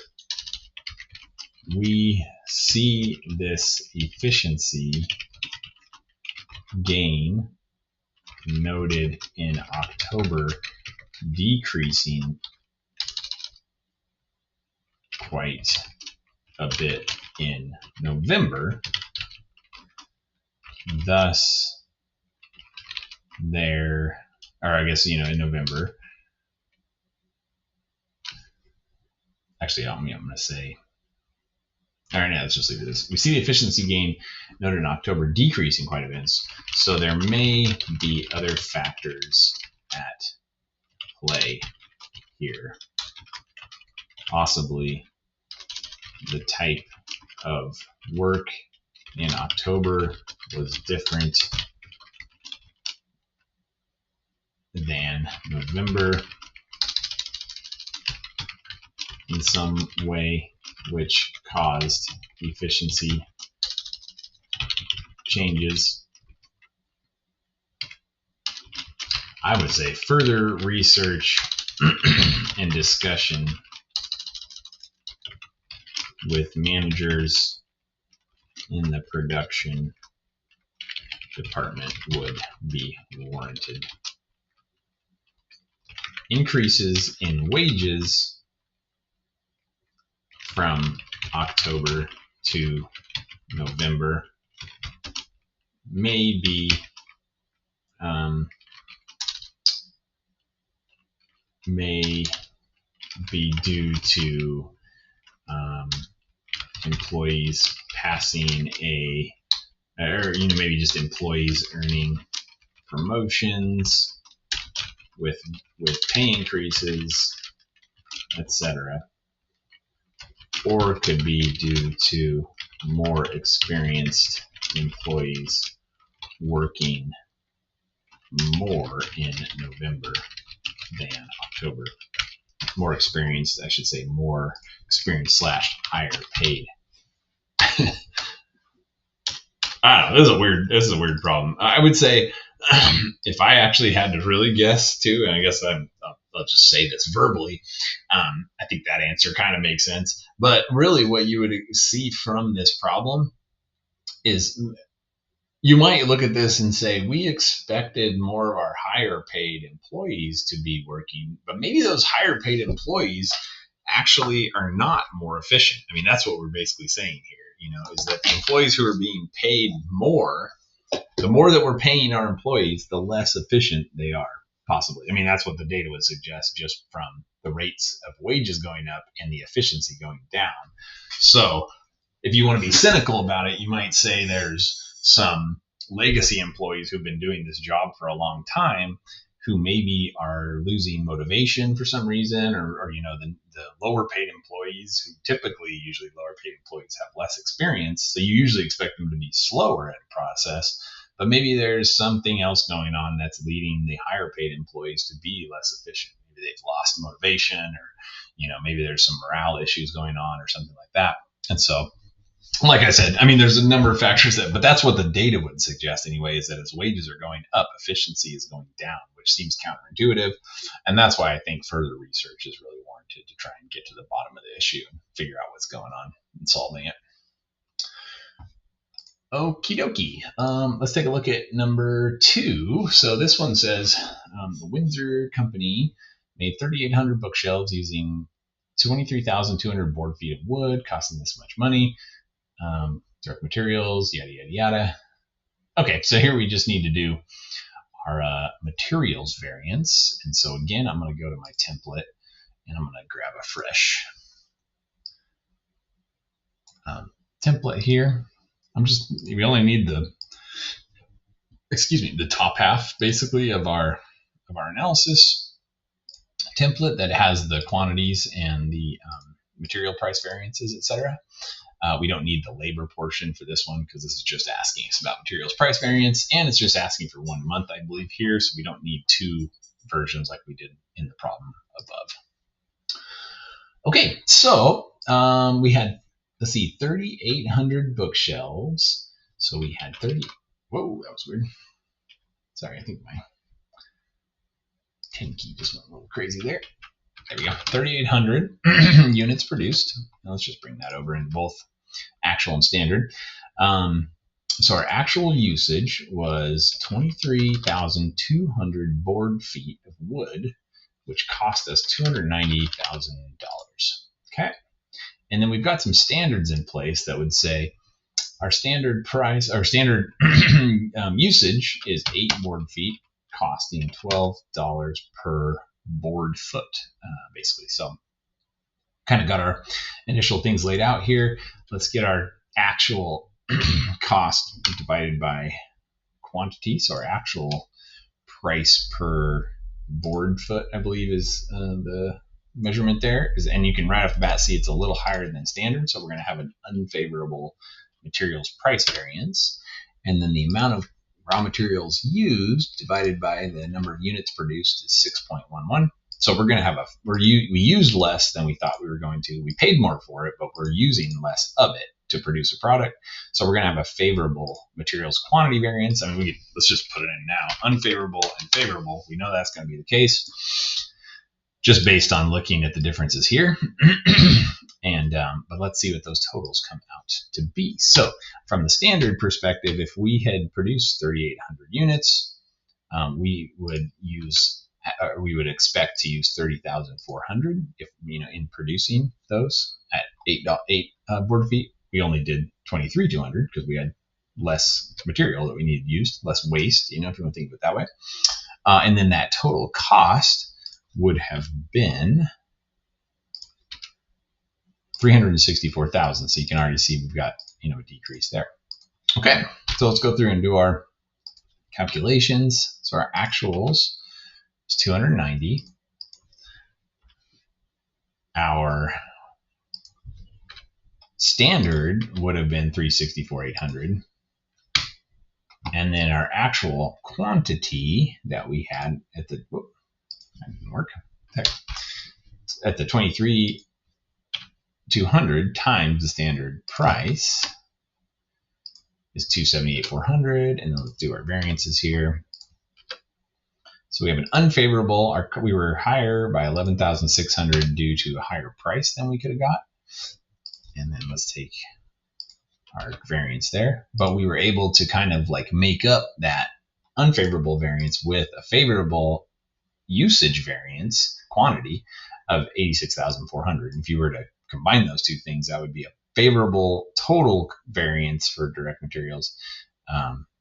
we see this efficiency gain noted in October decreasing quite a bit in November. Thus, in November. Actually, I'm going to say, all right, now let's just leave it as. We see the efficiency gain noted in October decreasing quite a bit. So there may be other factors at play here. Possibly the type of work in October was different than November in some way, which caused efficiency changes. I would say further research and discussion with managers in the production department would be warranted. Increases in wages from October to November may be due to employees passing maybe just employees earning promotions with pay increases, etc. Or it could be due to more experienced employees working more in November than October. More experienced, I should say, more experienced / higher paid. I don't know. This is a weird problem. I would say if I actually had to really guess too, and I guess I'll just say this verbally, I think that answer kind of makes sense. But really what you would see from this problem is you might look at this and say, we expected more of our higher paid employees to be working, but maybe those higher paid employees actually are not more efficient. I mean, that's what we're basically saying here, is that the employees who are being paid more, the more that we're paying our employees, the less efficient they are, possibly. I mean, that's what the data would suggest just from the rates of wages going up and the efficiency going down. So if you want to be cynical about it, you might say there's some legacy employees who've been doing this job for a long time who maybe are losing motivation for some reason, or the lower paid employees who usually lower paid employees have less experience. So you usually expect them to be slower at a process, but maybe there's something else going on that's leading the higher paid employees to be less efficient. Maybe they've lost motivation, or, maybe there's some morale issues going on or something like that. And so, like I said, there's a number of factors but that's what the data would suggest anyway, is that as wages are going up, efficiency is going down, which seems counterintuitive. And that's why I think further research is really warranted to try and get to the bottom of the issue and figure out what's going on and solving it. Okie dokie. Let's take a look at number 2. So this one says the Windsor Company made 3,800 bookshelves using 23,200 board feet of wood, costing this much money. Direct materials, yada, yada, yada. Okay, so here we just need to do our materials variance. And so again, I'm going to go to my template and I'm going to grab a fresh template here. We only need the top half basically of our analysis template that has the quantities and the material price variances, etc. We don't need the labor portion for this one because this is just asking us about materials price variance, and it's just asking for 1 month, I believe, here. So we don't need 2 versions like we did in the problem above. Okay, so we had, 3,800 bookshelves. So we had 30. Whoa, that was weird. Sorry, I think my 10 key just went a little crazy there. There we go. 3,800 units produced. Now let's just bring that over in both actual and standard. So our actual usage was 23,200 board feet of wood, which cost us $290,000. Okay. And then we've got some standards in place that would say our standard price, our standard usage is 8 board feet, costing $12 per board foot, basically. So kind of got our initial things laid out here. Let's get our actual cost divided by quantity. So our actual price per board foot, I believe, is the measurement there. And you can right off the bat see it's a little higher than standard. So we're going to have an unfavorable materials price variance. And then the amount of raw materials used divided by the number of units produced is 6.11. So we're going to have we used less than we thought we were going to. We paid more for it, but we're using less of it to produce a product. So we're going to have a favorable materials quantity variance. Let's just put it in now. Unfavorable and favorable. We know that's going to be the case just based on looking at the differences here. But let's see what those totals come out to be. So from the standard perspective, if we had produced 3,800 units, we would expect to use 30,400 if in producing those at 8 board feet. We only did 23,200 because we had less material that we needed used, less waste, if you want to think of it that way. And then that total cost would have been 364,000. So you can already see we've got a decrease there. Okay, so let's go through and do our calculations. So our actuals is 290. Our standard would have been 364,800. And then our actual quantity that we had at the that didn't work. There. At the 23,200 times the standard price is 278,400, and then let's do our variances here. So we have an unfavorable. We were higher by 11,600 due to a higher price than we could have got. And then let's take our variance there. But we were able to kind of make up that unfavorable variance with a favorable usage variance quantity of 86,400. If you were to combine those two things, that would be a favorable total variance for direct materials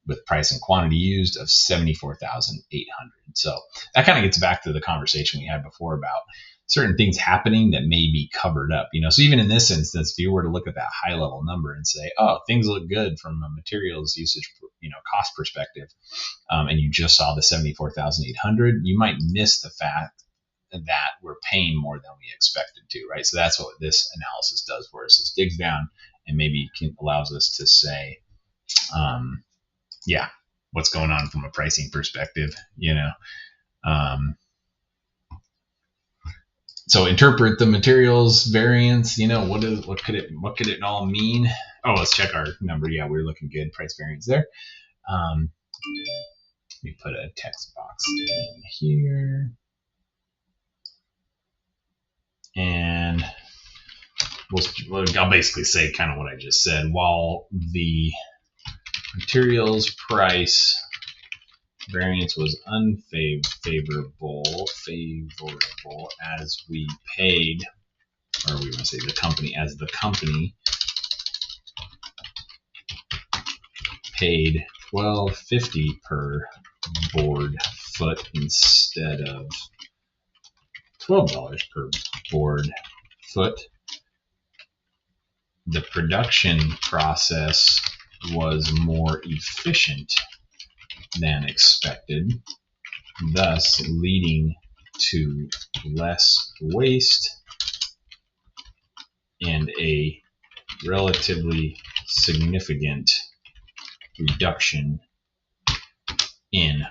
with price and quantity used of 74,800. So that kind of gets back to the conversation we had before about certain things happening that may be covered up. So even in this instance, if you were to look at that high level number and say, oh, things look good from a materials usage cost perspective, and you just saw the 74,800, you might miss the fact that we're paying more than we expected to, right? So that's what this analysis does for us, is digs down and maybe allows us to say, yeah, what's going on from a pricing perspective, So interpret the materials variance. What could it all mean? Oh, let's check our number. Yeah, we're looking good. Price variance there. Let me put a text box in here, and I'll basically say kind of what I just said. While the materials price variance was favorable as we paid, or we want to say the company paid $12.50 per board foot instead of $12 per board foot. The production process was more efficient than expected, thus leading to less waste and a relatively significant reduction in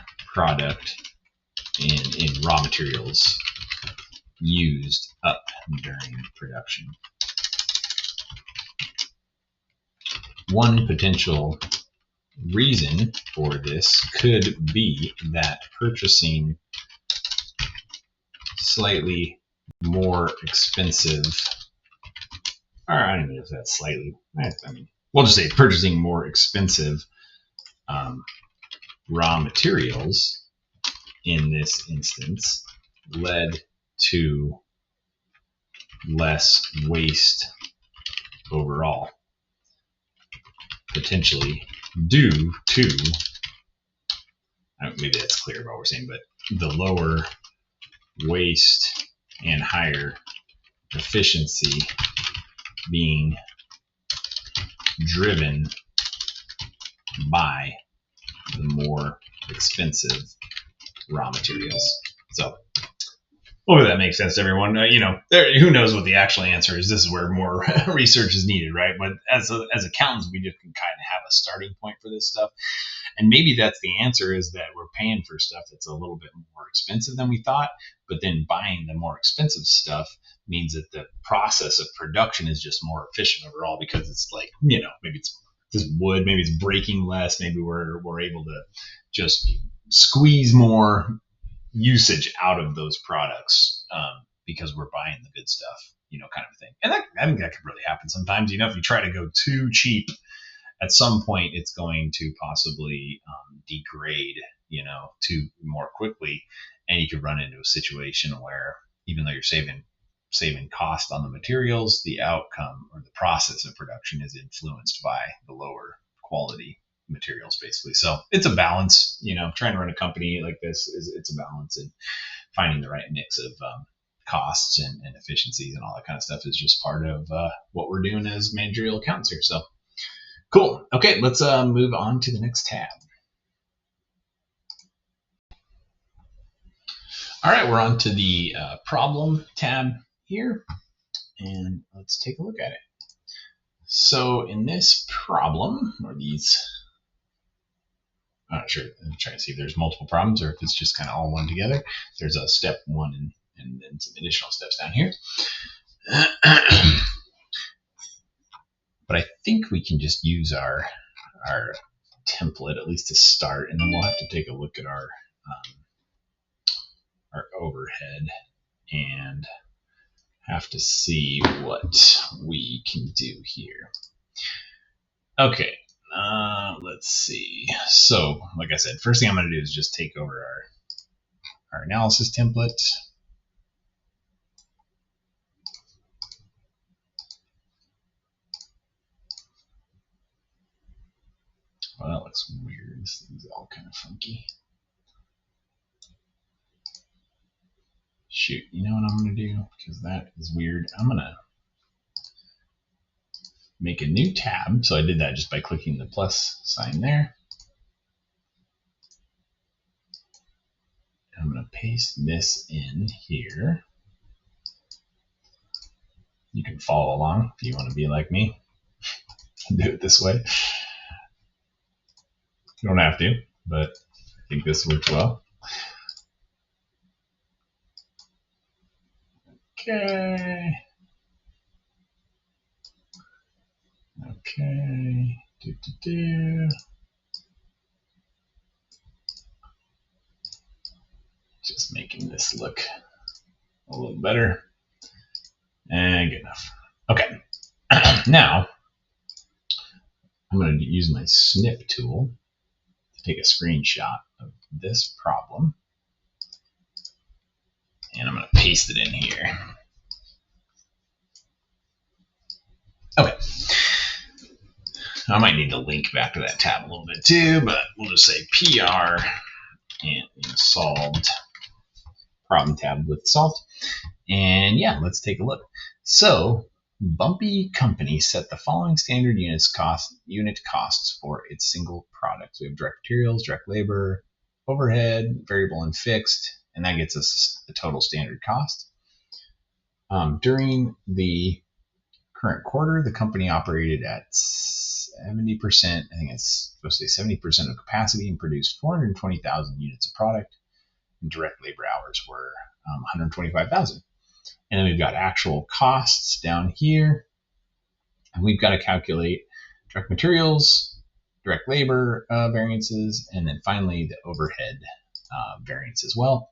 in raw materials used up during production. One potential reason for this could be that purchasing slightly more expensive, or I don't know if that's slightly, we'll just say purchasing more expensive raw materials in this instance led to less waste overall, potentially due to, maybe that's clear about what we're saying, but the lower waste and higher efficiency being driven by the more expensive raw materials. So hopefully that makes sense to everyone. Who knows what the actual answer is. This is where more research is needed, right? But as accountants, we just can kind of have a starting point for this stuff. And maybe that's the answer, is that we're paying for stuff that's a little bit more expensive than we thought, but then buying the more expensive stuff means that the process of production is just more efficient overall, because it's like, maybe it's this wood, maybe it's breaking less, maybe we're able to just squeeze more usage out of those products because we're buying the good stuff, kind of thing. And I think that could really happen sometimes. If you try to go too cheap, at some point it's going to possibly degrade, too more quickly, and you could run into a situation where even though you're saving cost on the materials, the outcome or the process of production is influenced by the lower quality materials, basically. So it's a balance. Trying to run a company like this it's a balance, and finding the right mix of costs and efficiencies and all that kind of stuff is just part of what we're doing as managerial accountants here. So cool. Okay, let's move on to the next tab. All right, we're on to the problem tab here, and let's take a look at it. So in this problem, or these, I'm not sure, I'm trying to see if there's multiple problems or if it's just kind of all one together. There's a step one and then some additional steps down here. But I think we can just use our template, at least to start, and then we'll have to take a look at our overhead and have to see what we can do here. Okay, let's see. So, like I said, first thing I'm going to do is just take over our analysis template. Well, that looks weird. This thing's all kind of funky. Shoot, you know what I'm going to do? Because that is weird. I'm going to make a new tab. So I did that just by clicking the plus sign there. I'm going to paste this in here. You can follow along if you want to be like me. Do it this way. You don't have to, but I think this works well. Okay. Okay. Just making this look a little better. And good enough. Okay. Now, I'm going to use my snip tool to take a screenshot of this problem. And I'm going to paste it in here. Okay. I might need to link back to that tab a little bit too, but we'll just say PR and solved problem tab with solved. And yeah, let's take a look. So Bumpy Company set the following standard unit costs for its single product. So we have direct materials, direct labor, overhead, variable and fixed, and that gets us the total standard cost. During the current quarter, the company operated at 70%, I think it's supposed to say 70% of capacity, and produced 420,000 units of product. And direct labor hours were 125,000. And then we've got actual costs down here. And we've got to calculate direct materials, direct labor variances, and then finally the overhead variance as well.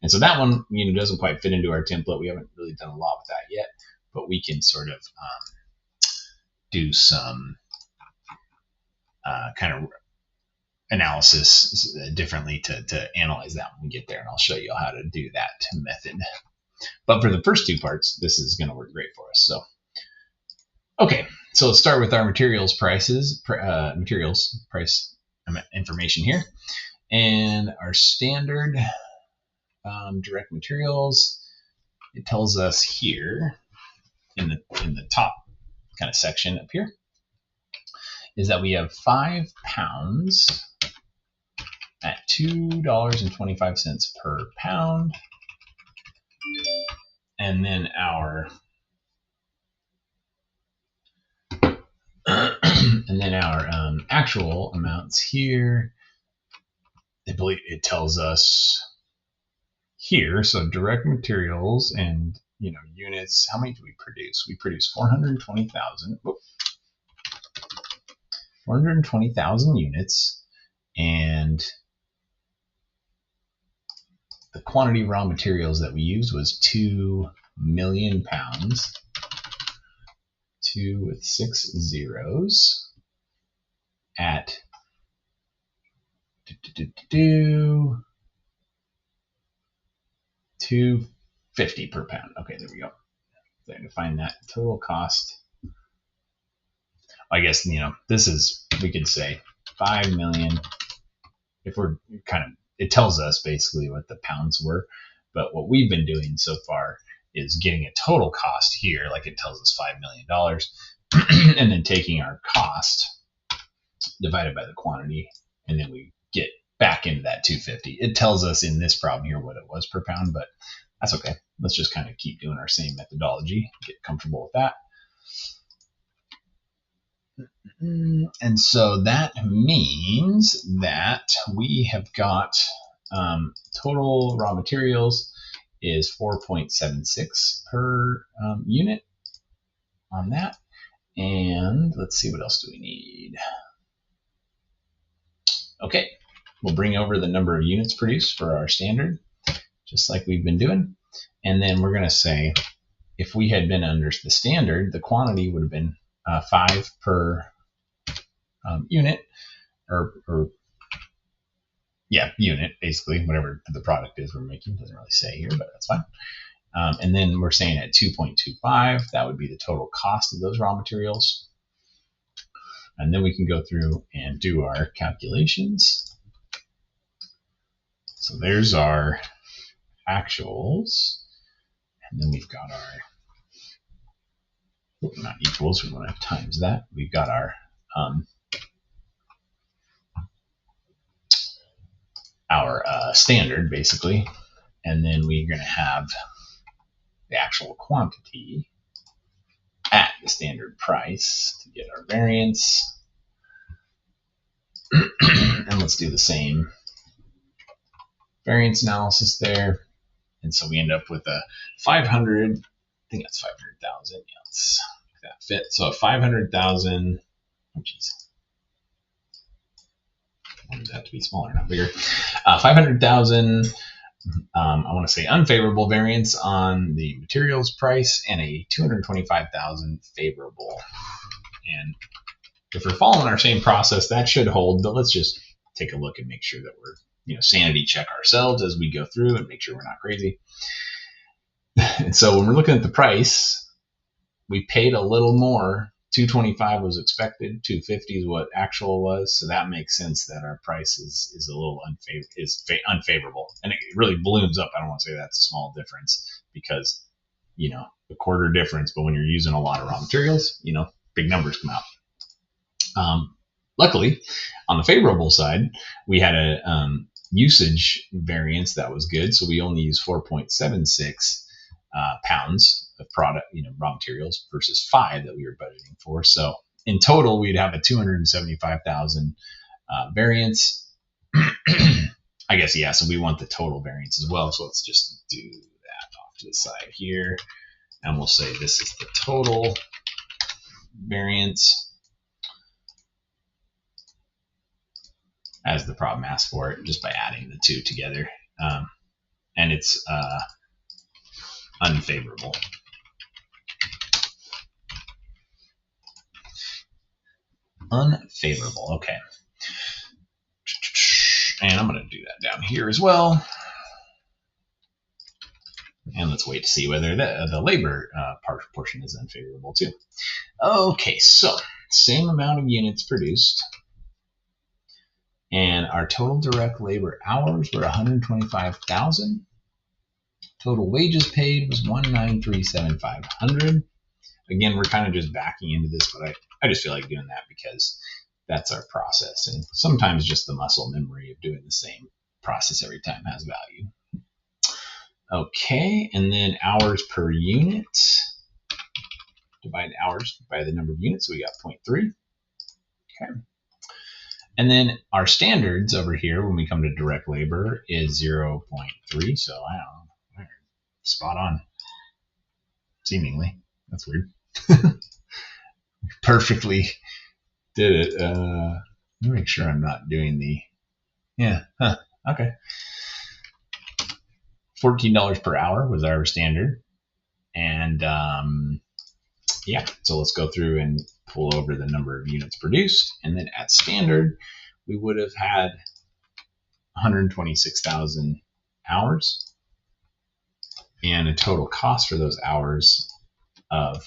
And so that one, doesn't quite fit into our template. We haven't really done a lot with that yet, but we can sort of do some kind of analysis differently to analyze that when we get there, and I'll show you how to do that method. But for the first two parts, this is going to work great for us. So, okay, so let's start with our materials price information here, and our standard direct materials. It tells us here in the top kind of section up here is that we have 5 pounds at $2.25 per pound. And then our actual amounts here, I believe it tells us here. So direct materials and units. How many do we produce? We produce 420,000 units, and the quantity of raw materials that we used was 2 million pounds. 2 with 6 zeros at $2.50 per pound. Okay, there we go. So to find that total cost, I guess this is, we could say 5 million. If we're it tells us basically what the pounds were, but what we've been doing so far is getting a total cost here, like it tells us $5 million, and then taking our cost divided by the quantity, and then we get back into that 250. It tells us in this problem here what it was per pound, but that's okay. Let's just kind of keep doing our same methodology, get comfortable with that. And so that means that we have got total raw materials is 4.76 per unit on that. And let's see, what else do we need? Okay, we'll bring over the number of units produced for our standard, just like we've been doing. And then we're going to say, if we had been under the standard, the quantity would have been 5 per unit, unit, basically, whatever the product is we're making. Doesn't really say here, but that's fine. And then we're saying at 2.25, that would be the total cost of those raw materials. And then we can go through and do our calculations. So there's our actuals. And then we've got our, not equals, we want to have times that. We've got our our standard basically, and then we're going to have the actual quantity at the standard price to get our variance. And let's do the same variance analysis there. And so we end up with a 500, I think that's 500,000. Yeah, let's make that fit. So a 500,000, oh geez. I wanted that to be smaller, not bigger. 500,000, I want to say unfavorable variance on the materials price, and a 225,000 favorable. And if we're following our same process, that should hold, but let's just take a look and make sure that we're, sanity check ourselves as we go through and make sure we're not crazy. And so when we're looking at the price, we paid a little more. 225 was expected, 250 is what actual was, so that makes sense that our price is a little unfavorable, and it really balloons up. I don't want to say that's a small difference because a quarter difference, but when you're using a lot of raw materials, big numbers come out. Luckily, on the favorable side, we had a usage variance that was good, so we only used 4.76 pounds of product, raw materials versus 5 that we were budgeting for. So in total, we'd have a 275,000 variance. I guess, yeah, so we want the total variance as well. So let's just do that off to the side here. And we'll say this is the total variance as the problem asks for it, just by adding the two together. And it's unfavorable. Unfavorable, okay. And I'm going to do that down here as well. And let's wait to see whether the labor portion is unfavorable too. Okay, so same amount of units produced. And our total direct labor hours were 125,000. Total wages paid was 193,750. Again, we're kind of just backing into this, but I just feel like doing that because that's our process. And sometimes just the muscle memory of doing the same process every time has value. Okay, and then hours per unit. Divide hours by the number of units, so we got 0.3. Okay. And then our standards over here, when we come to direct labor, is 0.3. So I don't know, spot on, seemingly. That's weird. Perfectly did it. Let me make sure I'm not doing the, okay. $14 per hour was our standard. And yeah, so let's go through and pull over the number of units produced. And then at standard, we would have had 126,000 hours and a total cost for those hours of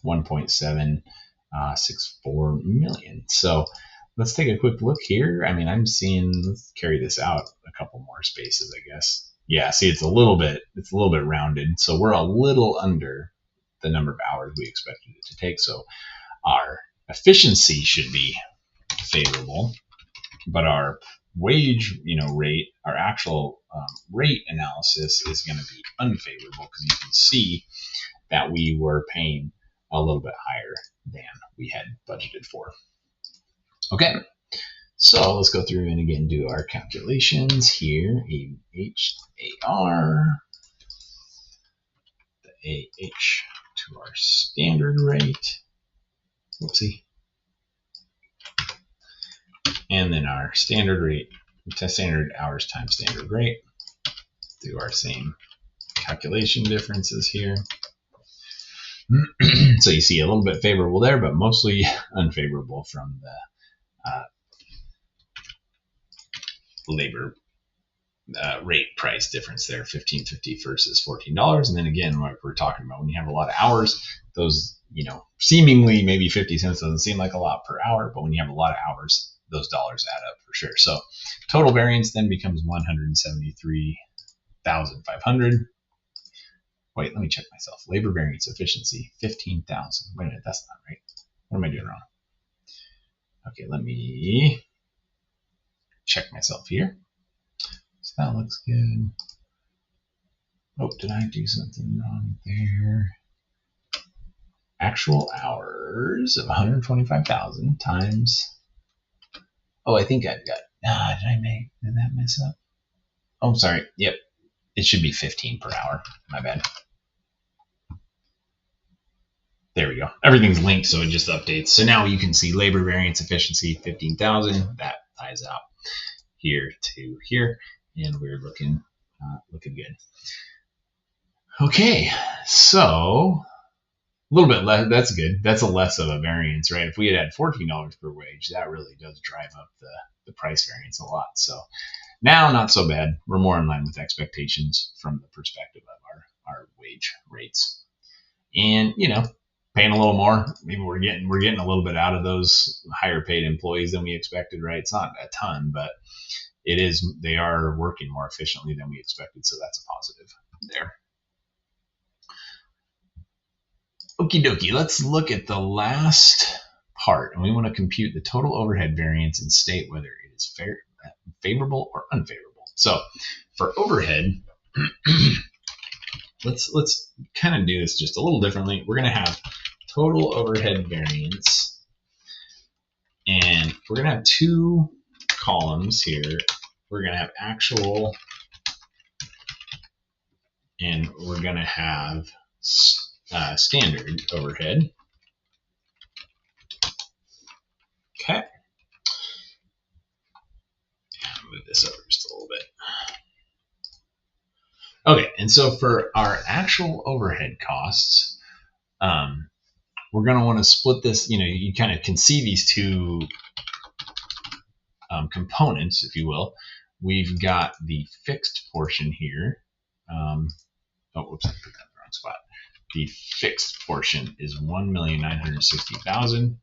1.764 million. So let's take a quick look here. I mean, I'm seeing, let's carry this out a couple more spaces, I guess. Yeah, see, it's a little bit rounded. So we're a little under the number of hours we expected it to take. So our efficiency should be favorable, but our wage, rate, our actual rate analysis is going to be unfavorable because you can see that we were paying a little bit higher than we had budgeted for. Okay, so let's go through and again do our calculations here. AHAR, the AH to our standard rate. Whoopsie. And then our standard rate, standard hours times standard rate. Do our same calculation differences here. So you see a little bit favorable there, but mostly unfavorable from the labor rate price difference there, $15.50 versus $14. And then again, like we're talking about, when you have a lot of hours, those, seemingly maybe 50 cents doesn't seem like a lot per hour, but when you have a lot of hours, those dollars add up for sure. So total variance then becomes 173,500. Wait, let me check myself. Labor variance efficiency, 15,000. Wait a minute, that's not right. What am I doing wrong? Okay, let me check myself here. That looks good. Oh, did I do something wrong there? Actual hours of 125,000 times. Oh, I think I've got. Did that mess up? Oh, sorry. Yep. It should be 15 per hour. My bad. There we go. Everything's linked, so it just updates. So now you can see labor variance efficiency 15,000. That ties out here to here, and we're looking good. Okay, so a little bit less. That's good. That's a less of a variance, right? If we had $14 per wage, that really does drive up the price variance a lot. So now, not so bad. We're more in line with expectations from the perspective of our wage rates, and paying a little more. Maybe we're getting a little bit out of those higher paid employees than we expected, right? It's not a ton, but it is. They are working more efficiently than we expected, so that's a positive there. Okie dokie, let's look at the last part, and we want to compute the total overhead variance and state whether it is favorable or unfavorable. So for overhead, let's kind of do this just a little differently. We're going to have total overhead variance, and we're going to have two columns here. We're going to have actual, and we're going to have standard overhead. Okay. Move this over just a little bit. Okay, and so for our actual overhead costs, we're going to want to split this. You kind of can see these two components, if you will. We've got the fixed portion here. Oh, whoops, I put that in the wrong spot. The fixed portion is 1,960,000.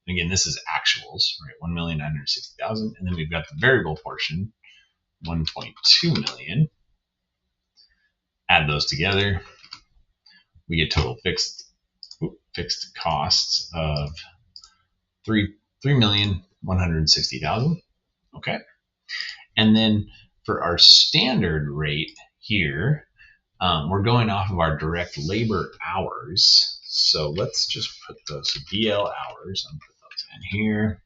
Again, this is actuals, right? 1,960,000, and then we've got the variable portion, 1.2 million. Add those together, we get total fixed costs of 3,160,000. Okay, and then for our standard rate here, we're going off of our direct labor hours. So let's just put those DL hours and put those in here.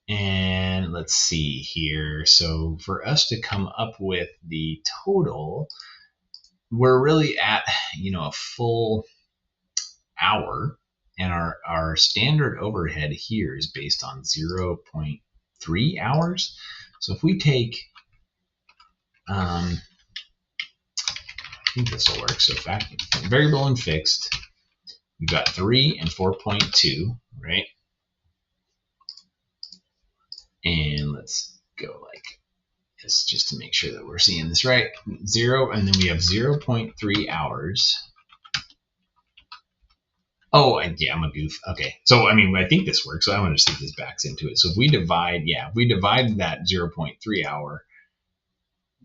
And let's see here. So for us to come up with the total, we're really at a full hour, and our standard overhead here is based on 0.3 hours. So if we take, I think this will work. So variable and fixed, we've got 3 and 4.2, right? And let's go like this just to make sure that we're seeing this right. 0, and then we have 0.3 hours. Oh, yeah, I'm a goof. Okay, so I think this works. So I want to see if this backs into it. So if we divide that 0.3 hour,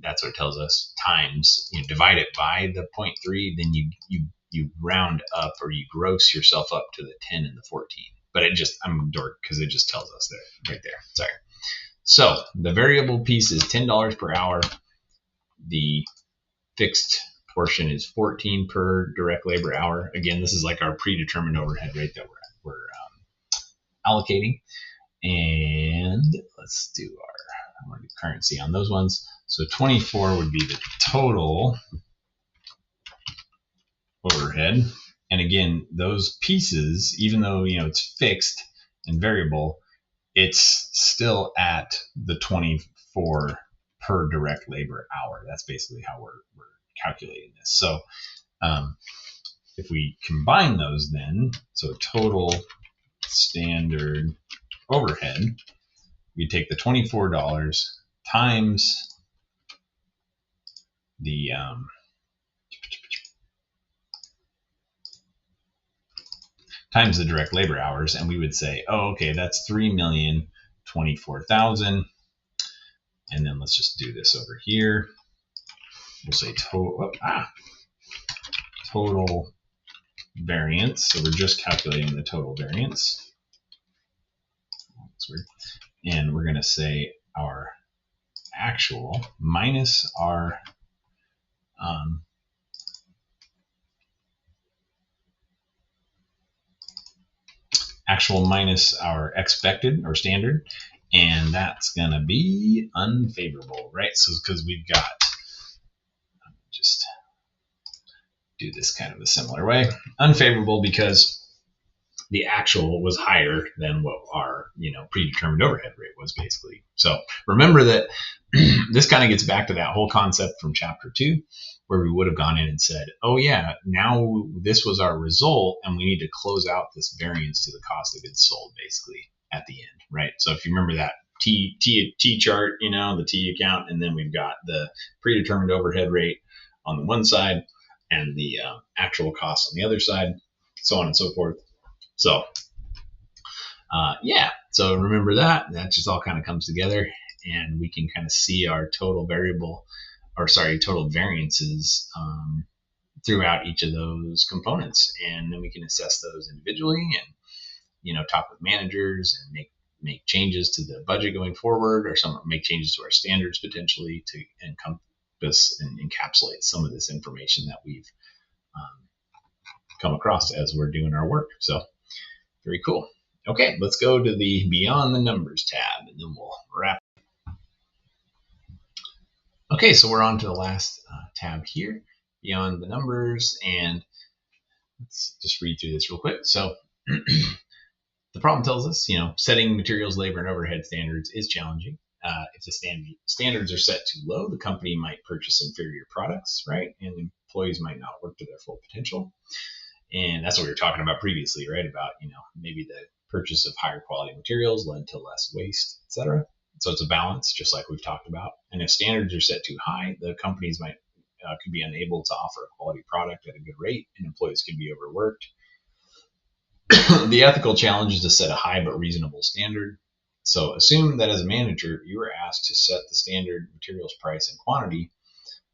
that's what it tells us, times, divide it by the 0.3, then you round up, or you gross yourself up to the 10 and the 14. But I'm a dork because it just tells us there, right there. Sorry. So the variable piece is $10 per hour. The fixed portion is 14 per direct labor hour. Again, this is like our predetermined overhead rate that we're allocating. And let's do our currency on those ones. So 24 would be the total overhead. And again, those pieces, even though it's fixed and variable, it's still at the 24 per direct labor hour. That's basically how we're calculating this. So if we combine those, then, so total standard overhead, we take the $24 times the direct labor hours, and we would say, oh, okay, that's 3,024,000. And then let's just do this over here. We'll say total variance. So we're just calculating the total variance. looks weird. And we're going to say our actual minus our actual minus our expected or standard, and that's going to be unfavorable, right? So because we've got, just do this kind of a similar way, unfavorable because the actual was higher than what our predetermined overhead rate was, basically. So remember that this kind of gets back to that whole concept from chapter 2, where we would have gone in and said, oh yeah, now this was our result and we need to close out this variance to the cost of goods sold, basically, at the end, right? So if you remember that T chart, the T account, and then we've got the predetermined overhead rate on the one side and the actual cost on the other side, so on and so forth. So so remember that just all kind of comes together, and we can kind of see our total total variances throughout each of those components, and then we can assess those individually and talk with managers and make changes to the budget going forward, or make changes to our standards potentially to encompass and encapsulate some of this information that we've come across as we're doing our work. So very cool. Okay, let's go to the Beyond the Numbers tab, and then we'll wrap. Okay, so we're on to the last tab here, Beyond the Numbers, and let's just read through this real quick. So the problem tells us, setting materials, labor, and overhead standards is challenging. If the standards are set too low, the company might purchase inferior products, right? And employees might not work to their full potential. And that's what we were talking about previously, right? About, maybe the purchase of higher quality materials led to less waste, etc. So it's a balance, just like we've talked about. And if standards are set too high, the companies could be unable to offer a quality product at a good rate, and employees could be overworked. The ethical challenge is to set a high but reasonable standard. So assume that as a manager, you are asked to set the standard materials price and quantity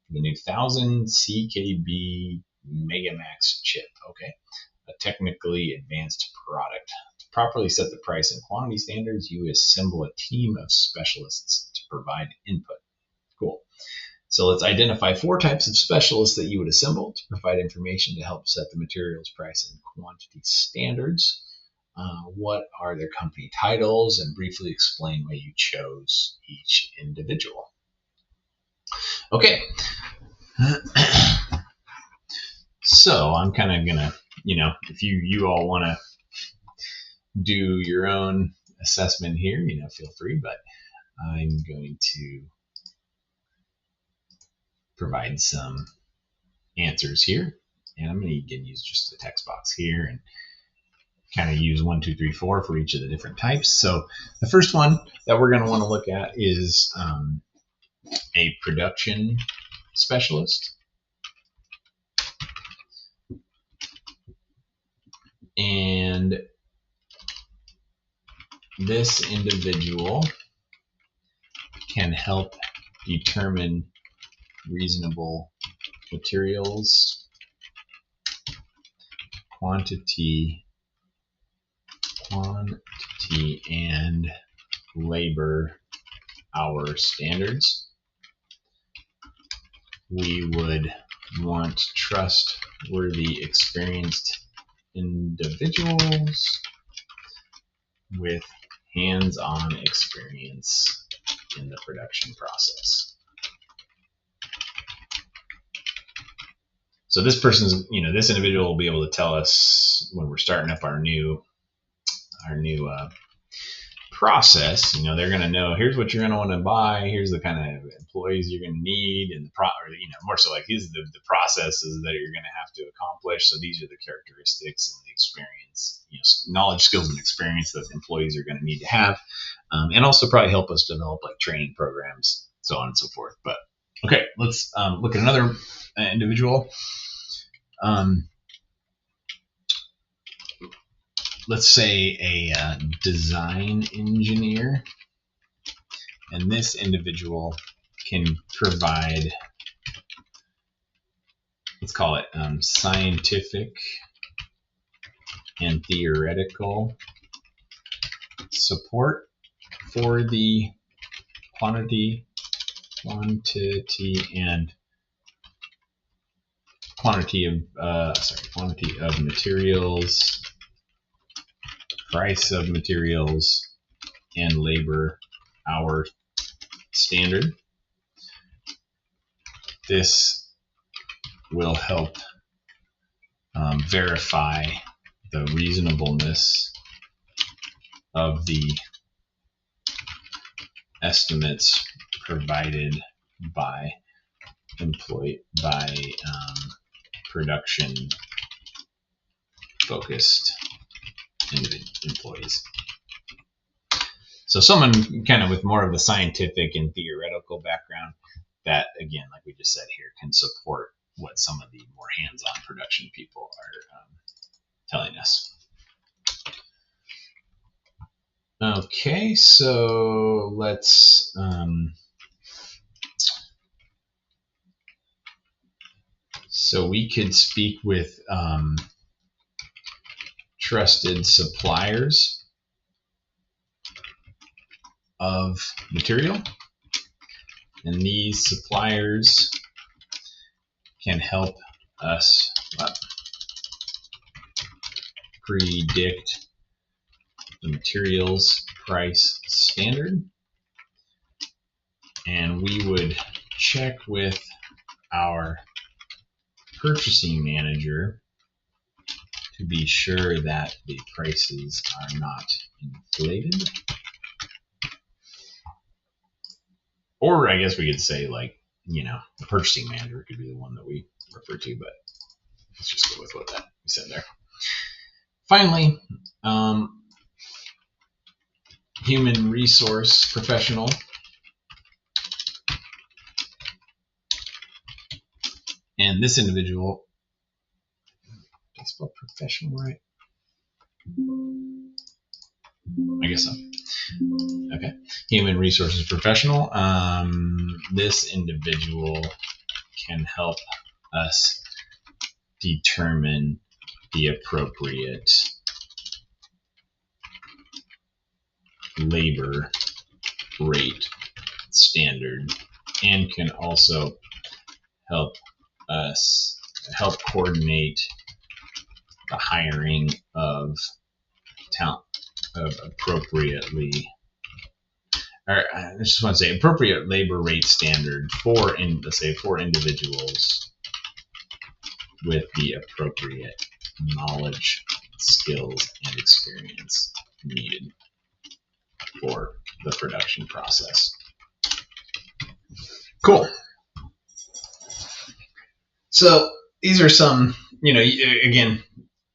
for the new 1000 CKB Megamax chip, okay, a technically advanced product. To properly set the price and quantity standards, you assemble a team of specialists to provide input. Cool. So let's identify 4 types of specialists that you would assemble to provide information to help set the materials price and quantity standards. What are their company titles, and briefly explain why you chose each individual. Okay. So I'm kind of gonna, if you all want to do your own assessment here, feel free, but I'm going to provide some answers here, and I'm going to again use just the text box here and kind of use 1, 2, 3, 4 for each of the different types. So the first one that we're going to want to look at is a production specialist. And this individual can help determine reasonable materials, quantity, and labor hour standards. We would want trustworthy, experienced individuals with hands-on experience in the production process. So this person's, this individual will be able to tell us when we're starting up our new process. They're going to know, here's what you're going to want to buy, here's the kind of employees you're going to need, and more so like these are the processes that you're going to have to accomplish. So these are the characteristics and the experience, knowledge, skills, and experience that employees are going to need to have, and also probably help us develop like training programs, so on and so forth. But okay, let's look at another individual. Let's say a design engineer, and this individual can provide, let's call it scientific and theoretical support for the quantity of materials, price of materials, and labor hour standard. This will help verify the reasonableness of the estimates provided by production focused employees. So someone kind of with more of a scientific and theoretical background that, again, like we just said here, can support what some of the more hands-on production people are telling us. Okay, so let's so we could speak with trusted suppliers of material, and these suppliers can help us predict the materials price standard, and we would check with our purchasing manager to be sure that the prices are not inflated. Or I guess we could say, like, you know, the purchasing manager could be the one that we refer to, but let's just go with what that we said there. Finally, human resource professional. And this individual, did I spell professional right? I guess so. Okay. Human resources professional. This individual can help us determine the appropriate labor rate standard, and can also help us coordinate the hiring of talent of appropriate labor rate standard for individuals with the appropriate knowledge, skills, and experience needed for the production process. Cool. So these are some, you know, again,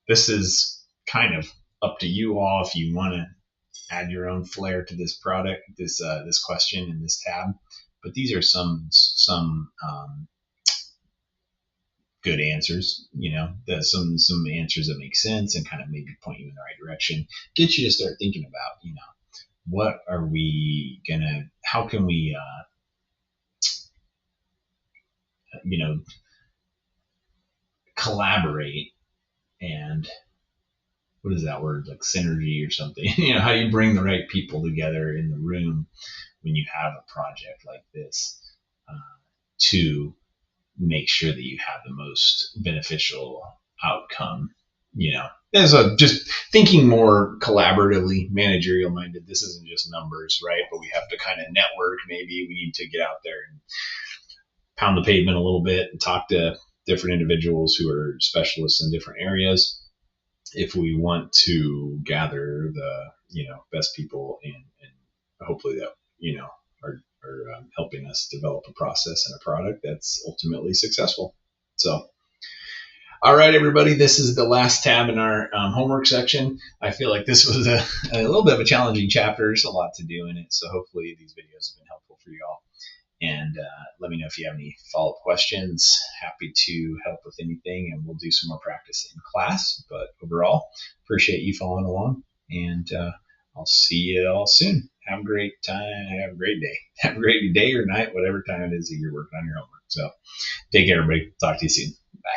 this is kind of up to you all if you want to add your own flair to this product, this question in this tab. But these are some good answers, you know, some answers that make sense and kind of maybe point you in the right direction, get you to start thinking about, you know, what are we gonna, how can we, you know, collaborate, and what is that word, like synergy or something? You know, how do you bring the right people together in the room when you have a project like this to make sure that you have the most beneficial outcome, you know? And so just thinking more collaboratively, managerial minded. This isn't just numbers, right? But we have to kind of network. Maybe we need to get out there and pound the pavement a little bit and talk to different individuals who are specialists in different areas if we want to gather the, you know, best people and hopefully that, you know, are helping us develop a process and a product that's ultimately successful. So, all right, everybody, this is the last tab in our homework section. I feel like this was a little bit of a challenging chapter. There's a lot to do in it. So hopefully these videos have been helpful for you all. And let me know if you have any follow-up questions. Happy to help with anything, and we'll do some more practice in class. But overall, appreciate you following along, and I'll see you all soon. Have a great time. Have a great day. Have a great day or night, whatever time it is that you're working on your homework. So take care, everybody. Talk to you soon.